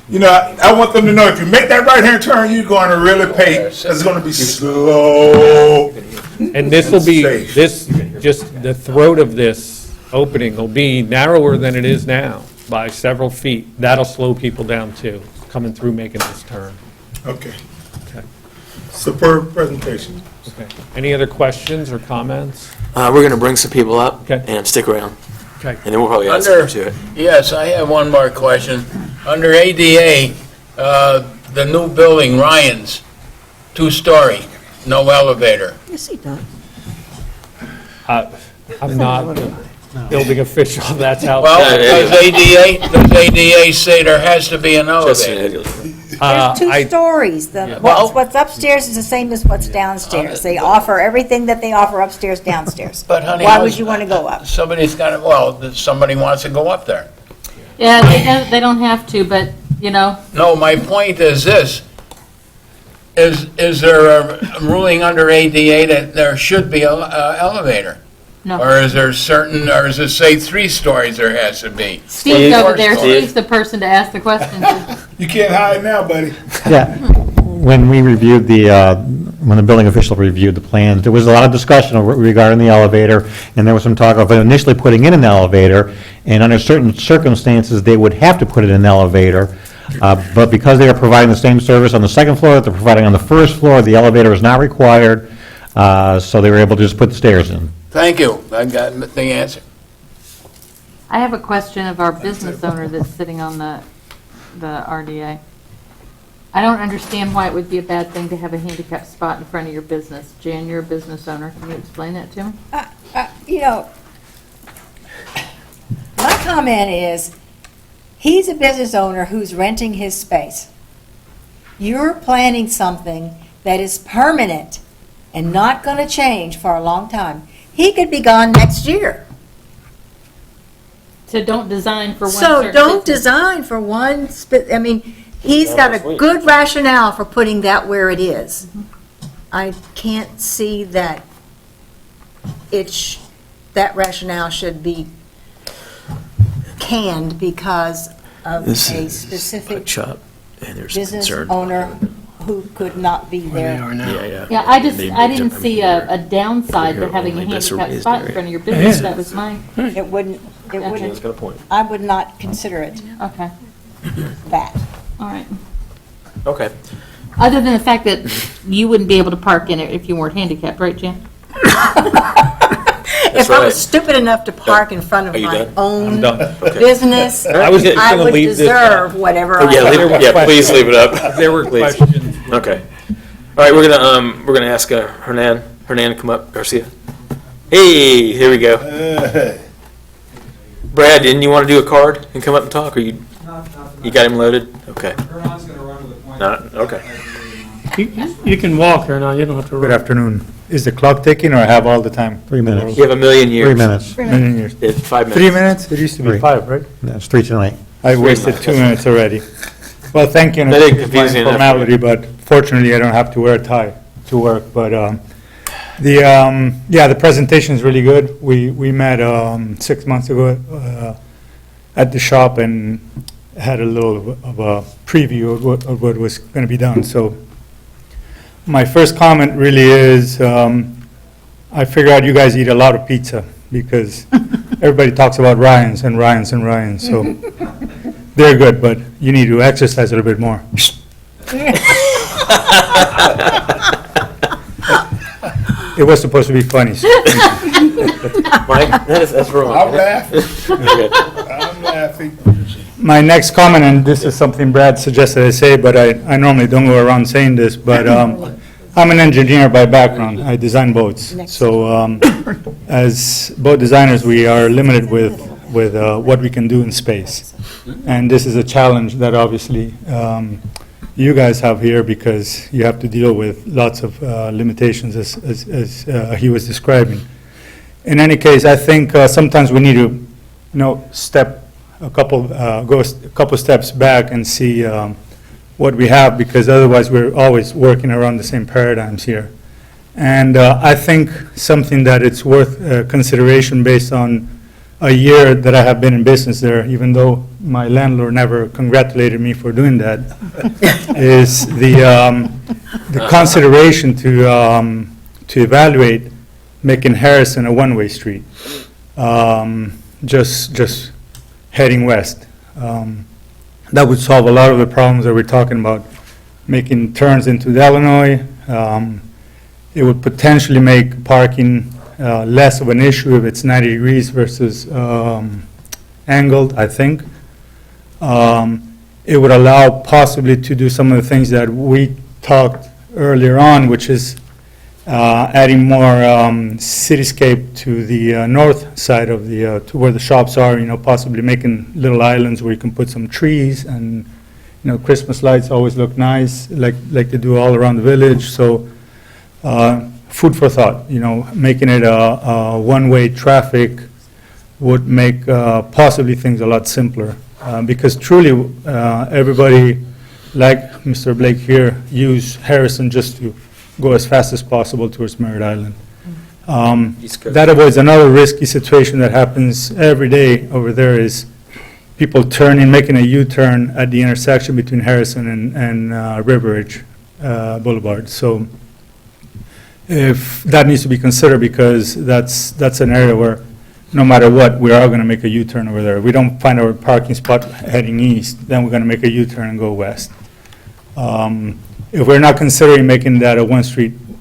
You know, I want them to know if you make that right-hand turn, you're going to really pay. It's going to be slow. And this will be, Safe. just the throat of this opening will be narrower than it is now by several feet. That'll slow people down too, coming through making this turn. Okay. Okay. Superb presentation. Okay. Any other questions or comments? We're going to bring some people up Okay. and stick around. Okay. And then we'll probably add Under- some to it. Yes, I have one more question. Under ADA, the new building, Ryan's, 2-story, no elevator. Yes, he does. I'm not the building official, that's how. Well, Yeah, does ADA say there has to be an Justin, elevator? There's two I- stories. Well- What's upstairs is the same as what's downstairs. They offer everything that they offer upstairs, downstairs. But honey, Why would you want to go up? Somebody's got to, well, somebody wants to go up there. Yeah, they don't have to, but, you know, No, my point is this. Is there a ruling under ADA that there should be an elevator? no. Or is there certain, or does it say 3 stories there has to be? Steve's over there, Steve. Steve's the person to ask the question to. You can't hide now, buddy. Yeah, when we reviewed when the building official reviewed the plans, there was a lot of discussion regarding the elevator, and there was some talk of initially putting in an elevator, and under certain circumstances, they would have to put in an elevator. But because they are providing the same service on the second floor that they're providing on the first floor, the elevator is not required. So they were able to just put the stairs in. Thank you, I got the answer. I have a question of our business owner that's sitting on the RDA. I don't understand why it would be a bad thing to have a handicap spot in front of your business. Jan, you're a business owner. Can you explain that to me? You know, my comment is, he's a business owner who's renting his space. You're planning something that is permanent and not going to change for a long time. He could be gone next year. So don't design for one So certain don't business. design for one, I mean, he's got a good rationale for putting that where it is. I can't see that that rationale should be canned because of a This is a specific shop, and there's business concern. owner who could not be there. Yeah, yeah. Yeah, I just, They I moved didn't up see here. a downside to Here having a only, that's the handicap reason spot in there. front of your business. That was my, It wouldn't, Jan's got a point. I would not consider it okay, that. all right. Okay. Other than the fact that you wouldn't be able to park in it if you weren't handicapped, right, Jan? If I right. was stupid enough to park in front of Are you my done? own done. business, I was I gonna would leave this- deserve whatever Oh, yeah, I leave, yeah, please leave it up. There were Please. questions. Okay. All right, we're gonna ask Hernan to come up, Garcia. Hey, here we go. Brad, didn't you want to do a card and come up and talk, or you got him loaded? Okay. Herman's gonna run with the point. Okay. You can walk here now, you don't have to Good run. afternoon. Is the clock ticking or I have all the time? 3 minutes. You have a million years. 3 minutes. Million years. 5 minutes. 3 minutes? It used to be Three. 5, right? That's 3 tonight. I wasted 2 minutes already. Well, thank you. and That didn't it's my confuse you enough. formality, but fortunately, I don't have to wear a tie to work. But the presentation is really good. We met 6 months ago at the shop and had a little of a preview of what was going to be done. So my first comment really is, I figure out you guys eat a lot of pizza because everybody talks about Ryans and Ryans and Ryans. So they're good, but you need to exercise a little bit more. It was supposed to be funny. So. Mike, that's wrong. I'm laughing, Okay. I'm laughing. My next comment, and this is something Brad suggested I say, but I normally don't go around saying this, but I'm an engineer by background. I design boats. So as boat designers, we are limited with what we can do in space. And this is a challenge that obviously you guys have here because you have to deal with lots of limitations as he was describing. In any case, I think sometimes we need to, step go a couple steps back and see what we have, because otherwise we're always working around the same paradigms here. And I think something that it's worth consideration based on a year that I have been in business there, even though my landlord never congratulated me for doing that, is the consideration to evaluate making Harrison a one-way street, just heading west. That would solve a lot of the problems that we're talking about, making turns into Illinois. It would potentially make parking less of an issue if it's 90 degrees versus angled, I think. It would allow possibly to do some of the things that we talked earlier on, which is adding more cityscape to the north side of the, to where the shops are, possibly making little islands where you can put some trees and, Christmas lights always look nice, like they do all around the village. So food for thought, making it a one-way traffic would make possibly things a lot simpler. Because truly, everybody, like Mr. Blake here, use Harrison just to go as fast as possible towards Merritt Island. East Coast. That avoids another risky situation that happens every day over there, is people making a U-turn at the intersection between Harrison and River Ridge Boulevard. So if that needs to be considered, because that's an area where no matter what, we are going to make a U-turn over there. If we don't find our parking spot heading east, then we're going to make a U-turn and go west. If we're not considering making that a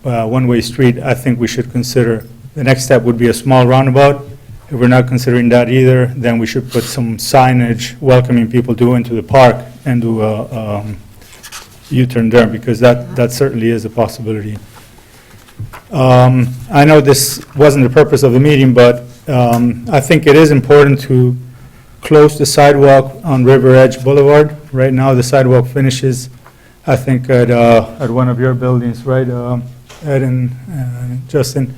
one-way street, I think we should consider, the next step would be a small roundabout. If we're not considering that either, then we should put some signage welcoming people to go into the park and do a U-turn there, because that certainly is a possibility. I know this wasn't the purpose of the meeting, but I think it is important to close the sidewalk on River Edge Boulevard. Right now, the sidewalk finishes, I think, at one of your buildings, right, Ed and Justin?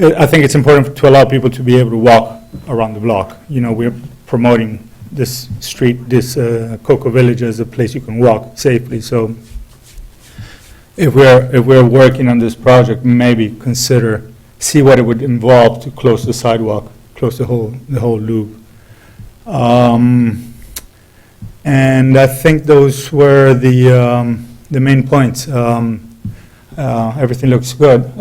I think it's important to allow people to be able to walk around the block. You know, we're promoting this street, this Cocoa Village as a place you can walk safely, so if we're working on this project, maybe see what it would involve to close the sidewalk, close the whole loop. And I think those were the main points. Everything looks good.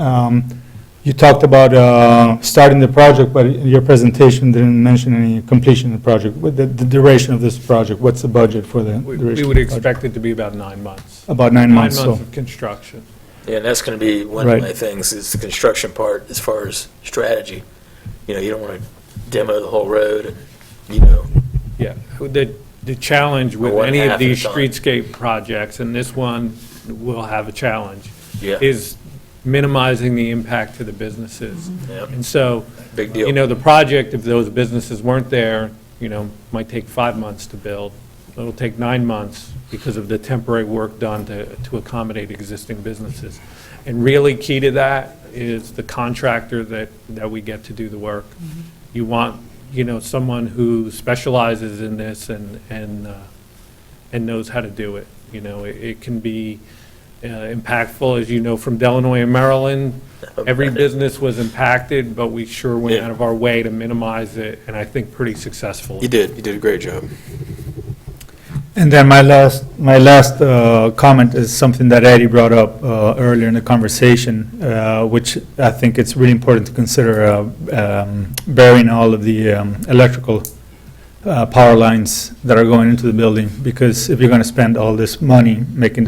You talked about starting the project, but your presentation didn't mention any completion of the project. What the duration of this project, what's the budget for the We duration? would of the project? expect it to be about 9 months. About 9 months, 9 so, months of construction. Yeah, and that's going to be one Right. of my things, is the construction part as far as strategy. You know, you don't want to demo the whole road, and, you know, Yeah, the challenge with Or one any half of at a these time. streetscape projects, and this one will have a challenge, yeah, is minimizing the impact to the businesses. yeah, And so, big deal. you know, the project, if those businesses weren't there, you know, might take 5 months to build. It'll take 9 months because of the temporary work done to accommodate existing businesses. And really key to that is the contractor that we get to do the work. You want, you know, someone who specializes in this and knows how to do it. You know, it can be impactful, as you know, from Delanoy and Maryland. Every business was impacted, but we sure went Yeah. out of our way to minimize it, and I think pretty successfully. You did a great job. and then my last comment is something that Eddie brought up earlier in the conversation, which I think it's really important to consider burying all of the electrical power lines that are going into the building, because if you're going to spend all this money making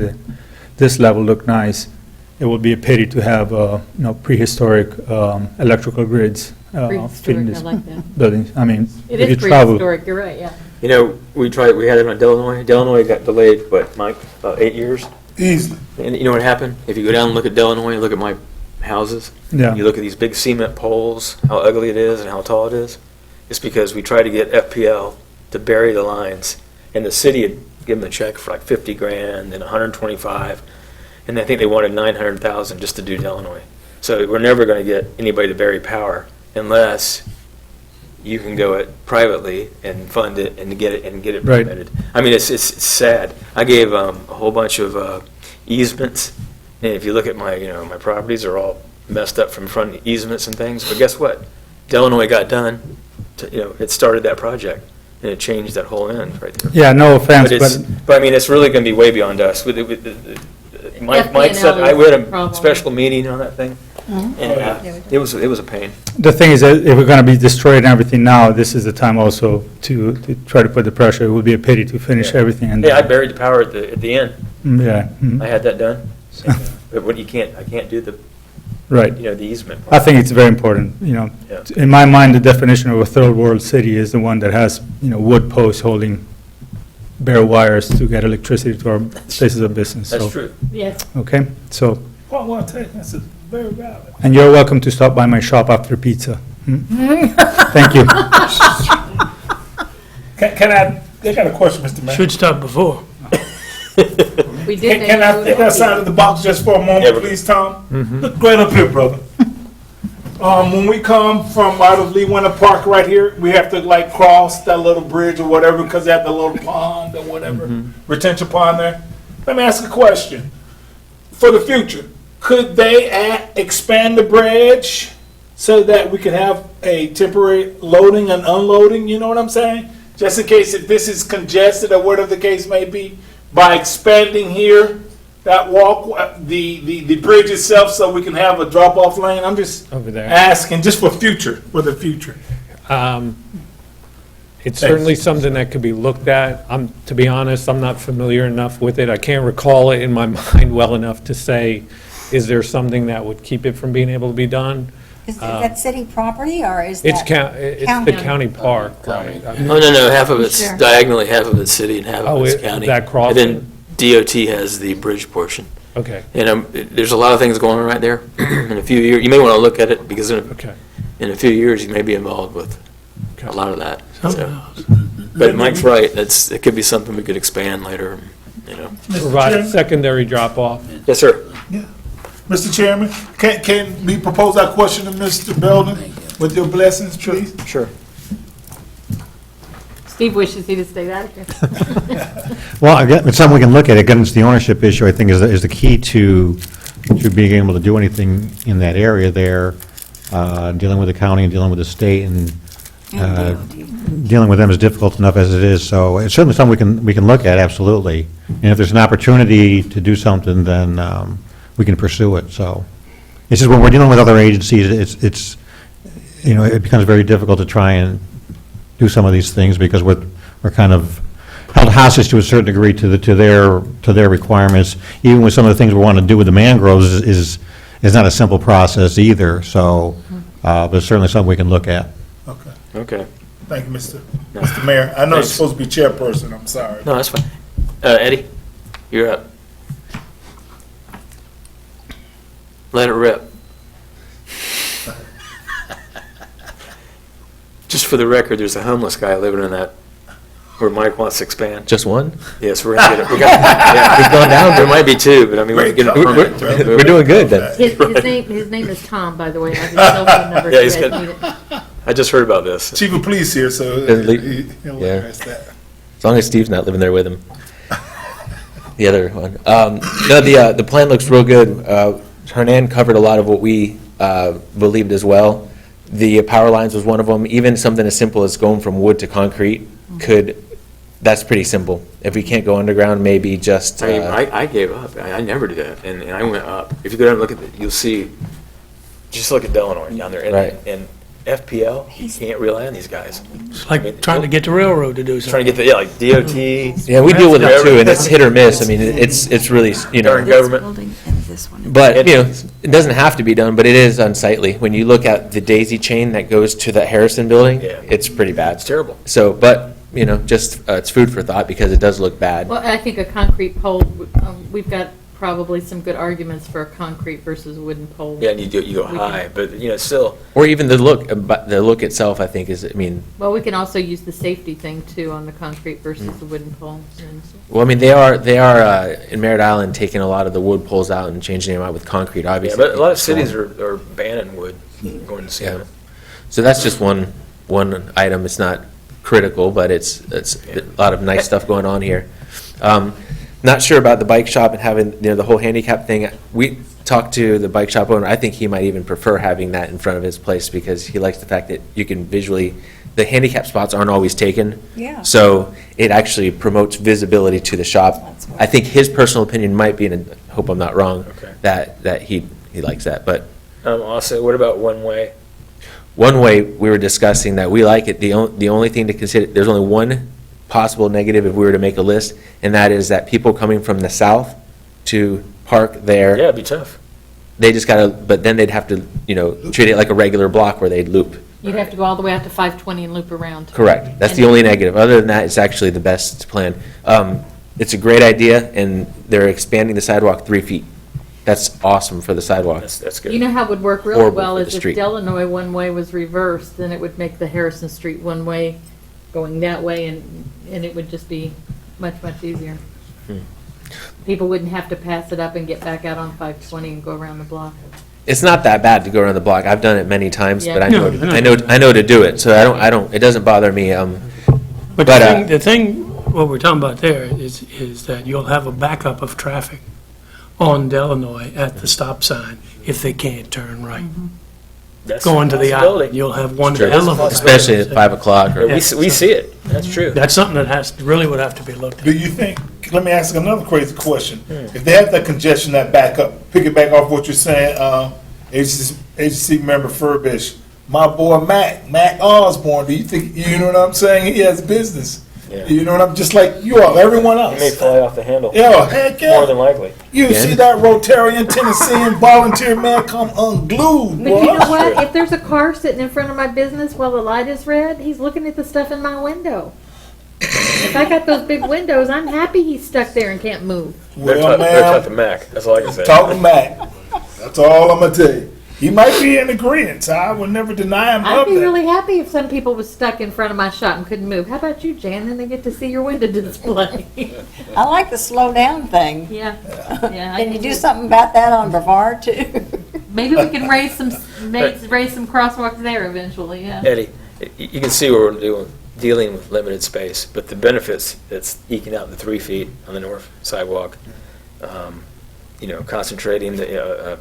this level look nice, it would be a pity to have, prehistoric electrical grids feeding Prehistoric, I this like that. building. I mean, It if you is travel. prehistoric, you're right, yeah. You know, we had it on Delanoy. Delanoy got delayed, what, Mike, about 8 years? Easily. And you know what happened? If you go down and look at Delanoy, and look at my houses, Yeah. you look at these big cement poles, how ugly it is and how tall it is, it's because we tried to get FPL to bury the lines, and the city had given them a check for like 50 grand and 125, and I think they wanted 900,000 just to do Delanoy. So we're never going to get anybody to bury power unless you can go it privately and fund it and get it Right. permitted. I mean, it's sad. I gave a whole bunch of easements, and if you look at my my properties are all messed up from front easements and things. But guess what? Delanoy got done. It started that project, and it changed that whole end right there. Yeah, no offense, But I mean, it's really going to be way beyond us. Mike said, we had a problem. special meeting on that thing, and it was a pain. the thing is that if we're going to be destroying everything now, this is the time also to try to put the pressure. It would be a pity to finish Yeah. everything. And Yeah, I buried the power at the end. Yeah, I had that done. But I can't do the right. the easement. I think it's very important, Yeah. In my mind, the definition of a third world city is the one that has, wood posts holding bare wires to get electricity to our places of business. That's So, true. Yes. okay, so, Well, I'll tell you, that's very valid. and you're welcome to stop by my shop after pizza. Thank you. Can I got a question, Mr. Mayor. Should stop before. We did. Can I think outside of the box just for a moment, Yeah, please, Tom? Look right up here, brother. When we come from out of Lee Winter Park right here, we have to like cross that little bridge or whatever because they have the little pond or whatever, retention pond there. Let me ask a question. For the future, could they expand the bridge so that we could have a temporary loading and unloading, you know what I'm saying? Just in case if this is congested or whatever the case may be, by expanding here, that the bridge itself, so we can have a drop-off lane? I'm just Over there. asking, just for the future. It's certainly something that could be looked at. To be honest, I'm not familiar enough with it. I can't recall it in my mind well enough to say Is there something that would keep it from being able to be done? Is that city property, or is It's that? it's the County. county park. Oh, no, half of it's Sure. diagonally, half of it's city and half Oh, of it's it- county. that crossing? And then DOT has the bridge portion. Okay, And there's a lot of things going on right there. In a few years, you may want to look at it because okay. in a few years, you may be involved with a Okay. lot of that. Something So- else. But Mike's right, it could be something we could expand later, you know. Provide a Chairman? secondary drop-off. Yes, sir. Mr. Chairman, can we propose our question to Mr. Belden with your blessings, please? Sure. Steve wishes he'd have stayed out of here. Well, again, it's something we can look at. Again, it's the ownership issue, I think, is the key to being able to do anything in that area there, dealing with the county and dealing with the state, and dealing with them is difficult enough as it is. So it's certainly something we can look at, absolutely. And if there's an opportunity to do something, then we can pursue it, so. It's just when we're dealing with other agencies, it's, you know, it becomes very difficult to try and do some of these things because we're kind of held hostage to a certain degree to their requirements. Even with some of the things we want to do with the mangroves is not a simple process either, so, but it's certainly something we can look at. Okay, Okay. thank you, Mr. Mayor. I know it's Thanks. supposed to be chairperson, I'm sorry. No, that's fine. Eddie, you're up. Let it rip. Just for the record, there's a homeless guy living in that, where Mike wants to expand. Just one? Yes, we're gonna get it. Yeah, We've gone down. there might be two, but I mean, we're gonna get it permanent. We're doing good then. His name is Tom, by the way. I have his cell phone number. Yeah, if he's you guys good. need it. I just heard about this. Chief of Police here, so he'll Yeah. address that. As long as Steve's not living there with him. The other one. No, the plan looks real good. Hernan covered a lot of what we believed as well. The power lines was one of them. Even something as simple as going from wood to concrete that's pretty simple. If we can't go underground, maybe just. I mean, I gave up. I never did that, and I went up. If you go down and look at it, you'll see, just look at Delanoy down there. Right. And FPL, you can't rely on these guys. It's like trying to get the railroad to do Trying to something. get like DOT. Yeah, we deal with it too, and it's hit or miss. I mean, it's really, you know. Darn government. Building and this one. But, you know, it doesn't have to be done, but it is unsightly. When you look at the daisy chain that goes to the Harrison building, Yeah. it's pretty bad. It's terrible. So, but, you know, just, it's food for thought because it does look bad. Well, I think a concrete pole, we've got probably some good arguments for a concrete versus a wooden pole. Yeah, and you go high, but you know, still. Or even the look itself, I think, is, I mean, Well, we can also use the safety thing too on the concrete versus the wooden pole. And well, I mean, they are in Merritt Island taking a lot of the wood poles out and changing them out with concrete, Yeah, obviously. but a lot of cities are banning wood going to cement. So that's just one item. It's not critical, but it's a lot of nice stuff going on here. Not sure about the bike shop and having, you know, the whole handicap thing. We talked to the bike shop owner. I think he might even prefer having that in front of his place because he likes the fact that you can visually, the handicap spots aren't always taken. Yeah. So it actually promotes visibility to the shop. That's right. I think his personal opinion might be, and I hope I'm not wrong, Okay. that he likes that. But Also, what about one way? one way, we were discussing that we like it. The only thing to consider, there's only one possible negative if we were to make a list, and that is that people coming from the south to park there, Yeah, it'd be tough. they just gotta, but then they'd have to, you know, treat it like a regular block where they'd loop. you'd have to go all the way out to 520 and loop around. Correct. That's the only negative. Other than that, it's actually the best plan. It's a great idea, and they're expanding the sidewalk 3 feet. That's awesome for the sidewalk. That's good. You know how it would work really Horrible well for is the if street. Delanoy one-way was reversed, then it would make the Harrison Street one-way going that way, and it would just be much, much easier. People wouldn't have to pass it up and get back out on 520 and go around the block. It's not that bad to go around the block. I've done it many times, Yeah. but I No, know, no. I know to do it, so I don't, it doesn't bother me. But But, the thing, what we're talking about there is that you'll have a backup of traffic on Delanoy at the stop sign if they can't turn right. That's Going a to the possibility. island, you'll have one Sure. hell of a. especially at 5 o'clock or. Yeah. We see it. That's true. That's something that really would have to be looked Do at. you think, let me ask another crazy question. If they have that congestion, that backup, piggyback off what you're saying, agency member Furbish, my boy Mac Osborne, do you think, you know what I'm saying? He has business Yeah. You know what I'm, just like you all, everyone else. It may fly off the handle. Yeah, heck yeah. More than likely. You see that Rotarian Tennessean volunteer man come unglued, But you know boy. what? If there's a car sitting in front of my business while the light is red, he's looking at the stuff in my window. If I got those big windows, I'm happy he's stuck there and can't move. Better Well, talk to man, Mac. That's all I can say. talk to Mac. That's all I'm gonna tell you. He might be in agreement, so I would never deny him I'd of be that. really happy if some people was stuck in front of my shop and couldn't move. How about you, Jan? Then they get to see your window display. I like the slow down thing. Yeah, yeah. Can you do something about that on Brevard too? Maybe we can raise some crosswalks there eventually, yeah. Eddie, you can see where we're dealing with limited space, but the benefits that's eking out the 3 feet on the north sidewalk, concentrating the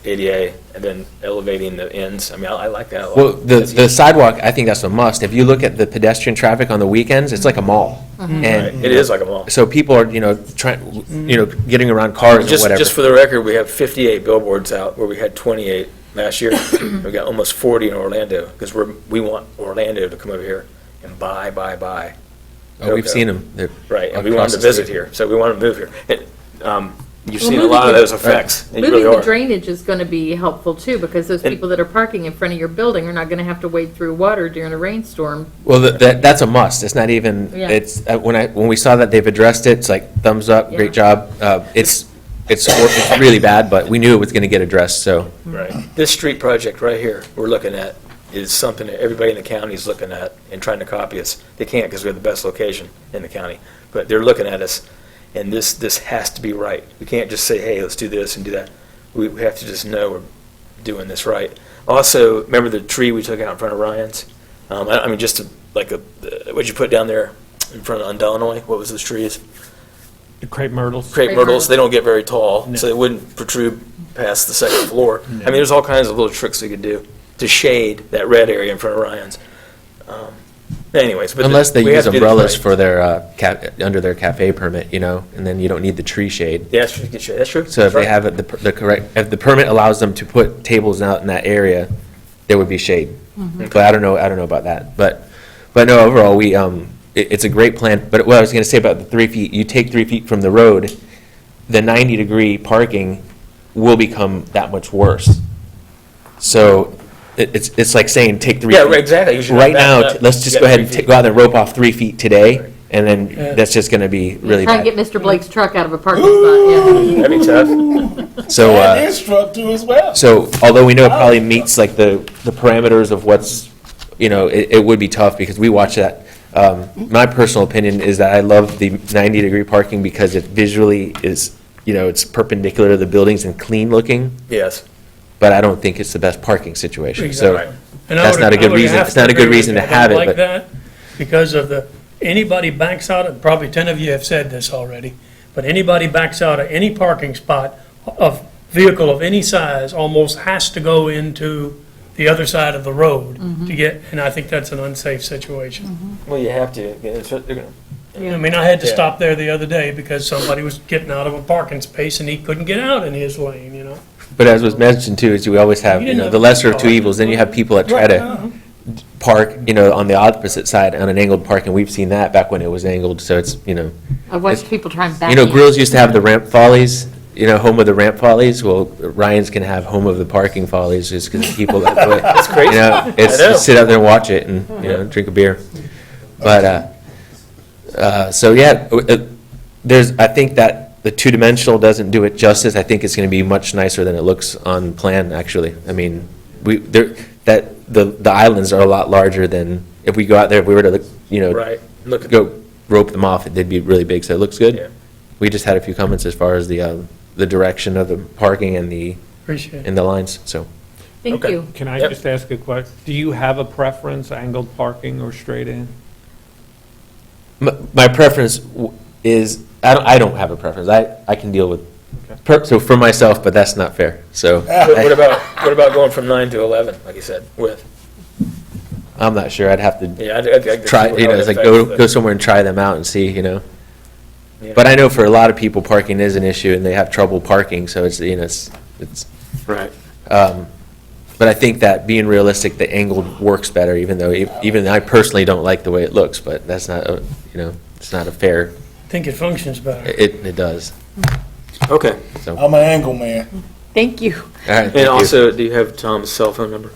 ADA and then elevating the ends. I mean, I like that a lot. Well, the sidewalk, I think that's a must. If you look at the pedestrian traffic on the weekends, it's like a mall. Right. And It is like a mall. so people are, trying, getting around cars or whatever. Just for the record, we have 58 billboards out where we had 28 last year. We've got almost 40 in Orlando because we want Orlando to come over here and buy. Oh, we've Okay. seen them. They're Right, and we across want them to the visit street. here, so we want them to move here. You've Well, seen a lot of moving those effects. and you Moving really the are. drainage is gonna be helpful too, because those And- people that are parking in front of your building are not gonna have to wade through water during a rainstorm. Well, that's a must. It's not even, Yeah. it's, when we saw that they've addressed it, it's like, thumbs up, great job. It's really bad, but we knew it was going to get addressed, so. Right. This street project right here, we're looking at, is something that everybody in the county is looking at and trying to copy us. They can't because we have the best location in the county, but they're looking at us, and this has to be right. We can't just say, hey, let's do this and do that. We have to just know we're doing this right. Also, remember the tree we took out in front of Ryan's? I mean, just what'd you put down there in front of Illinois? What was those trees? The crepe myrtles. Crepe Crepe myrtles, myrtles. they don't get very tall, No. so they wouldn't protrude past the second floor. I mean, there's all kinds of little tricks we could do to shade that red area in front of Ryan's. Anyways, but Unless they we have use to do this umbrellas right. for their, under their cafe permit, and then you don't need the tree shade. Yeah, that's true, good shade. That's true. So if That's they right. have the correct, if the permit allows them to put tables out in that area, there would be shade. But I don't know about that. But no, overall, it's a great plan. But what I was going to say about the 3 feet, you take 3 feet from the road, the 90-degree parking will become that much worse. So it's like saying take 3 feet. Yeah, right, exactly. You should Right back now, it up. let's You just got go ahead 3 and feet. go out there and rope off 3 feet today, and then that's just going to be really Try and bad. get Mr. Blake's truck out of a parking spot, yeah. That'd be tough. So, And his truck too as well. So although we know it probably meets like the parameters of what's, it would be tough because we watch that. My personal opinion is that I love the 90-degree parking because it visually is, it's perpendicular to the buildings and clean looking, Yes. but I don't think it's the best parking situation. So Right. And I that's would- not a I good would reason, have it's not a good agree with reason to you. I have don't it, like but that because of anybody backs out, and probably 10 of you have said this already, but anybody backs out of any parking spot of vehicle of any size almost has to go into the other side of the road to get, and I think that's an unsafe situation. Well, you have to. They're gonna- I mean, I had to Yeah. stop there the other day because somebody was getting out of a parking space and he couldn't get out in his lane. But as was mentioned too, is we always have, You didn't have the lesser of two to- evils, then you have people that try to park, on the opposite side on an angled park, and we've seen that back when it was angled, so it's, I've watched people try and back You know, in. Grills used to have the ramp follies, home of the ramp follies. Well, Ryan's can have home of the parking follies just because people that way. It's crazy. It's I know. just sit out there and watch it and, drink a beer. But, so yeah, I think that the two-dimensional doesn't do it justice. I think it's going to be much nicer than it looks on plan, actually. I mean, the islands are a lot larger than, if we go out there, if we were to, Right. Look at go rope them off, they'd be really big, so it looks good. Yeah. We just had a few comments as far as the direction of the parking and Appreciate it. the lines, so. Thank Okay. you. Can I Yep. just ask a question? Do you have a preference, angled parking or straight in? My preference is, I don't have a preference. I can deal with, so for myself, but that's not fair, so. What about going from 9 to 11, like you said, with? I'm not sure, I'd have to Yeah, I'd try, it's like go somewhere and try them out and see, But I know for a lot of people, parking is an issue and they have trouble parking, so it's, it's, Right. But I think that being realistic, the angled works better, even though, even I personally don't like the way it looks, but that's not, it's not a fair, I think it functions better. it does. Okay. So, I'm an angle man. Thank you. all right, thank And you. also, do you have Tom's cell phone number?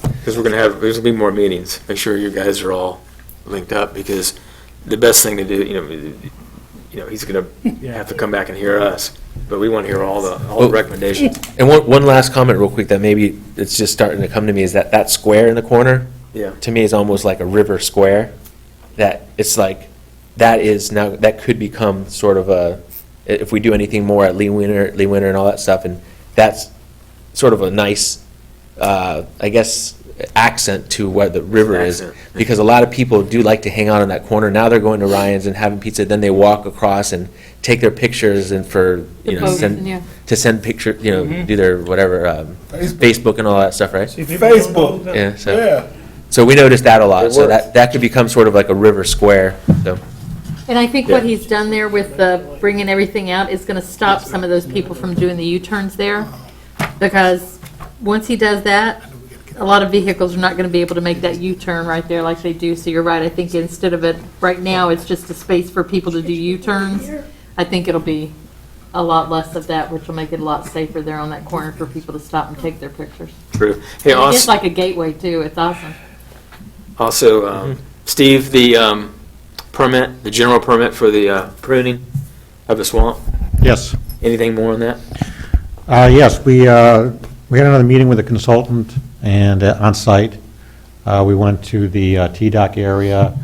Because there's gonna be more meetings. Make sure you guys are all linked up, because the best thing to do, he's gonna have to come back and hear us, but we want to hear all the recommendations. And one last comment real quick that maybe it's just starting to come to me is that square in the corner, Yeah. to me is almost like a river square, that it's like, that could become sort of if we do anything more at Lee Winter and all that stuff, and that's sort of a nice, I guess, accent to where the river is, Accent. because a lot of people do like to hang out in that corner. Now they're going to Ryan's and having pizza, then they walk across and take their pictures and photos, yeah. send picture, do their whatever, Facebook and all that stuff, right? See, people don't know Facebook. that. Yeah, so, Yeah. so we noticed that a It lot, so works. that could become sort of like a river square, so. And I think what he's done there with the bringing everything out is going to stop some of those people from doing the U-turns there. Because once he does that, a lot of vehicles are not going to be able to make that U-turn right there like they do. So you're right. I think instead of it, right now, it's just a space for people to do U-turns. I think it'll be a lot less of that, which will make it a lot safer there on that corner for people to stop and take their pictures. True. Hey, And it's also, like a gateway too. It's awesome. Steve, the permit, the general permit for the pruning of the swamp, Yes. anything more on that? Yes, we had another meeting with a consultant and on site. We went to the T-Dock area,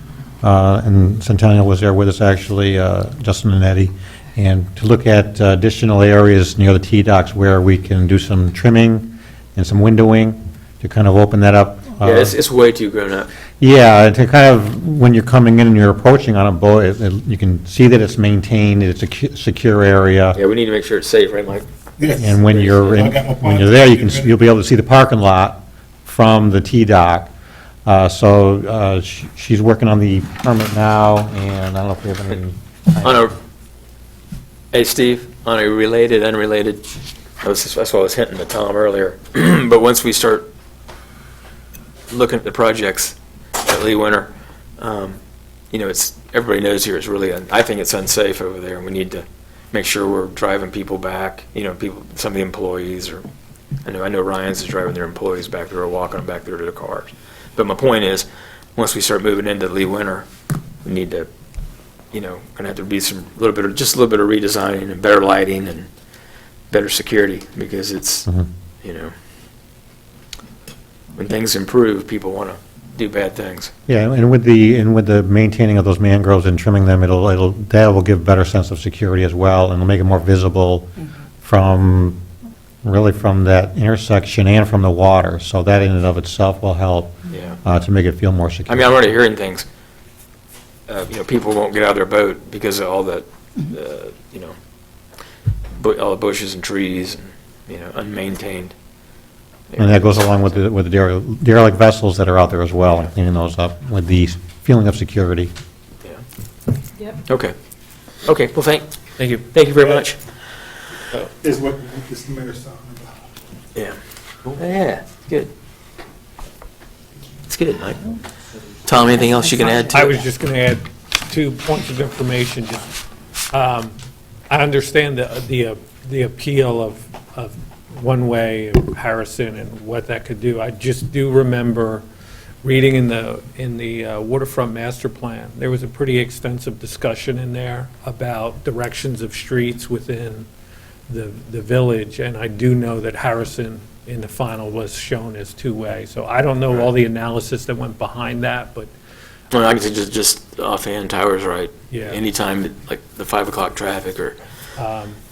and Centennial was there with us, actually, Justin and Eddie, and to look at additional areas near the T-Docks where we can do some trimming and some windowing to kind of open that up. Yeah, it's way too grown up. Yeah, to kind of, when you're coming in and you're approaching on a boat, you can see that it's maintained, it's a secure area. Yeah, we need to make sure it's safe, right, Mike? Yes. And when you're, I got my when you're there, you'll be able to see the parking lot from the T-Dock. She's working on the permit now, and I don't know if we have any. On a, hey, Steve, on a related, unrelated, that's what I was hinting to Tom earlier, but once we start looking at the projects at Lee Winter, everybody knows here it's really, I think it's unsafe over there, and we need to make sure we're driving people back, some of the employees, or, I know Ryan's is driving their employees back there, or walking them back there to their cars. But my point is, once we start moving into Lee Winter, we need to, gonna have to be just a little bit of redesigning and better lighting and better security, because it's, when things improve, people wanna do bad things. Yeah, and with the maintaining of those mangroves and trimming them, that will give a better sense of security as well, and it'll make it more visible from that intersection and from the water. So that in and of itself will help Yeah. to make it feel more secure. I mean, I'm already hearing things. People won't get out of their boat because of all the, all the bushes and trees, and, unmaintained. And that goes along with the derelict vessels that are out there as well, and cleaning those up with the feeling of security. Yeah. Yep. Okay. Okay, well, thank Thank you. you very much. Is what Mr. Mayor's talking about. Yeah. Yeah, good. It's good, Mike. Tom, anything else you can add to it? I was just going to add 2 points of information. I understand the appeal of one-way of Harrison and what that could do. I just do remember reading in the waterfront master plan, there was a pretty extensive discussion in there about directions of streets within the village, and I do know that Harrison in the final was shown as two-way. So I don't know all the analysis that went behind that, but Well, I can say just offhand, Tyler's right. Yeah. Anytime, like the 5 o'clock traffic, or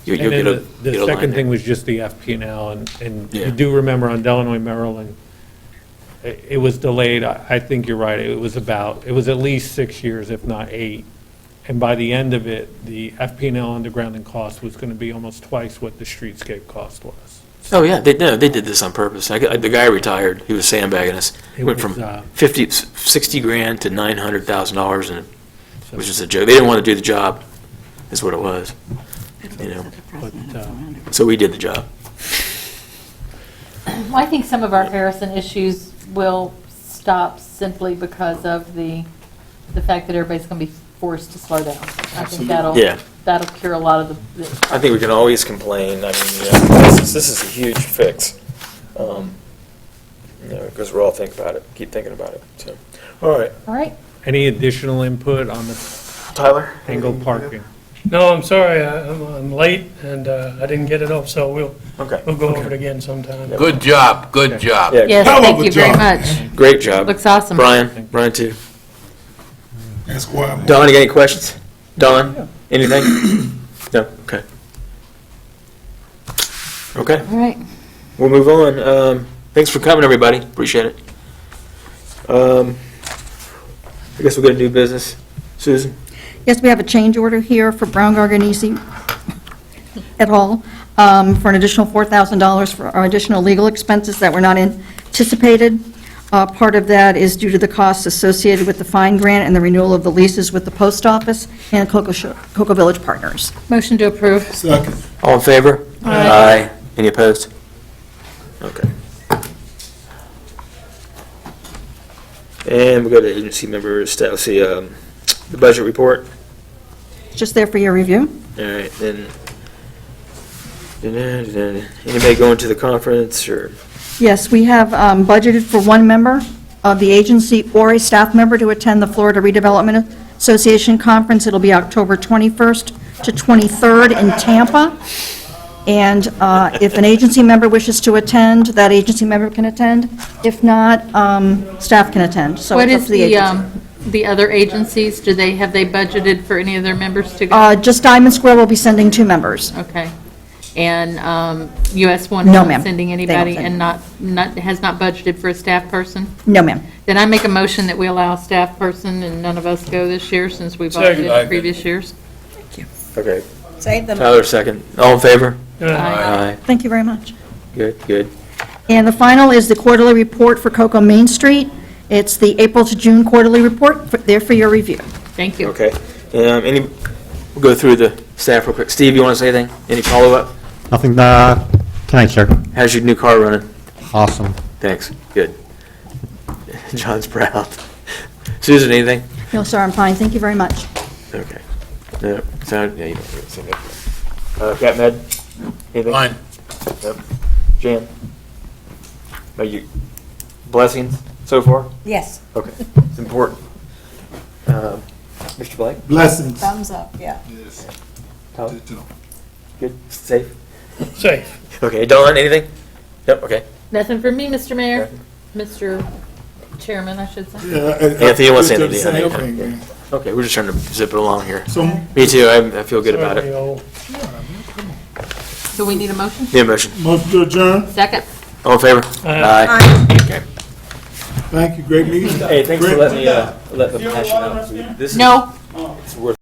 you'll and get then a the line second there. thing was just the FP&L, and Yeah. you do remember on Delanoy, Maryland, it was delayed. I think you're right. It was at least 6 years, if not 8. And by the end of it, the FP&L undergrounding cost was going to be almost twice what the streetscape cost was. Oh, yeah, they did this on purpose. The guy retired, he was sandbagging us. It Went was, from 60 grand to $900,000, and it was just a joke. They didn't want to do the job, is what it was, But, So we did the job. I think some of our Harrison issues will stop simply because of the fact that everybody's going to be forced to slow down. I think that'll cure a lot of the. I think we can always complain. I mean, this is a huge fix. Because we're all keep thinking about it. So, all right, All right. Any additional input on the Tyler. angled parking? No, I'm sorry, I'm late, and I didn't get it up, so we'll Okay. go over it again sometime. Good job, good job. Yeah. Yes, Hell of thank a you very job. much. Great job. Looks awesome. Brian too. That's why I'm. Don, you got any questions? Don, anything? No. Okay. Okay. All right. We'll move on. Thanks for coming, everybody. Appreciate it. I guess we'll get a new business. Susan? Yes, we have a change order here for Brown Garganese et al. For an additional $4,000 for our additional legal expenses that were not anticipated. Part of that is due to the costs associated with the fine grant and the renewal of the leases with the post office and Cocoa Village Partners. Motion to approve. Second. All in favor? Aye. Any opposed? Okay. And we go to agency members, let's see, the budget report. It's just there for your review. All right, then, anybody going to the conference, or, Yes, we have budgeted for one member of the agency or a staff member to attend the Florida Redevelopment Association Conference. It'll be October 21st to 23rd in Tampa. And if an agency member wishes to attend, that agency member can attend. If not, staff can attend. So What it's up is to the agency. the other agencies? Have they budgeted for any of their members to go? Just Diamond Square will be sending 2 members. Okay. And US One No, is ma'am. not sending They don't anybody send. and has not budgeted for a staff person? No, ma'am. Then I make a motion that we allow a staff person and none of us go this year since we Second. budgeted in previous years. okay, Save them. Tyler second. All in favor? Aye. Thank you very much. Good. And the final is the quarterly report for Cocoa Main Street. It's the April to June quarterly report, there for your review. Thank you. Okay. We'll go through the staff real quick. Steve, you want to say anything? Any follow-up? Nothing, tonight, sir. How's your new car running? Awesome. Thanks, good. John's proud. Susan, anything? No, sir, I'm fine. Thank you very much. Okay. No, you don't need to say that. Cat Med? Anything? Fine. Yep. Jan? Are you, blessings so far? Yes, Okay, it's important. Mr. Blake? Blessings. thumbs up, yeah. Yes. Tyler? Good, safe? Safe. Okay, Don, anything? Yep, okay. Nothing for me, Mr. Mayor. Mr. Chairman, I should say. Yeah, Anthony, you want to say just anything? the same thing, man. Okay, we're just trying to zip it along here. So, Me too, I feel good about Sorry, it. old. Do we need a motion? Need a motion. motion to adjourn. Second. All in favor? Aye. Okay. Thank you, great meeting. Hey, thanks for Great. letting me, let me hash it out. This is- No.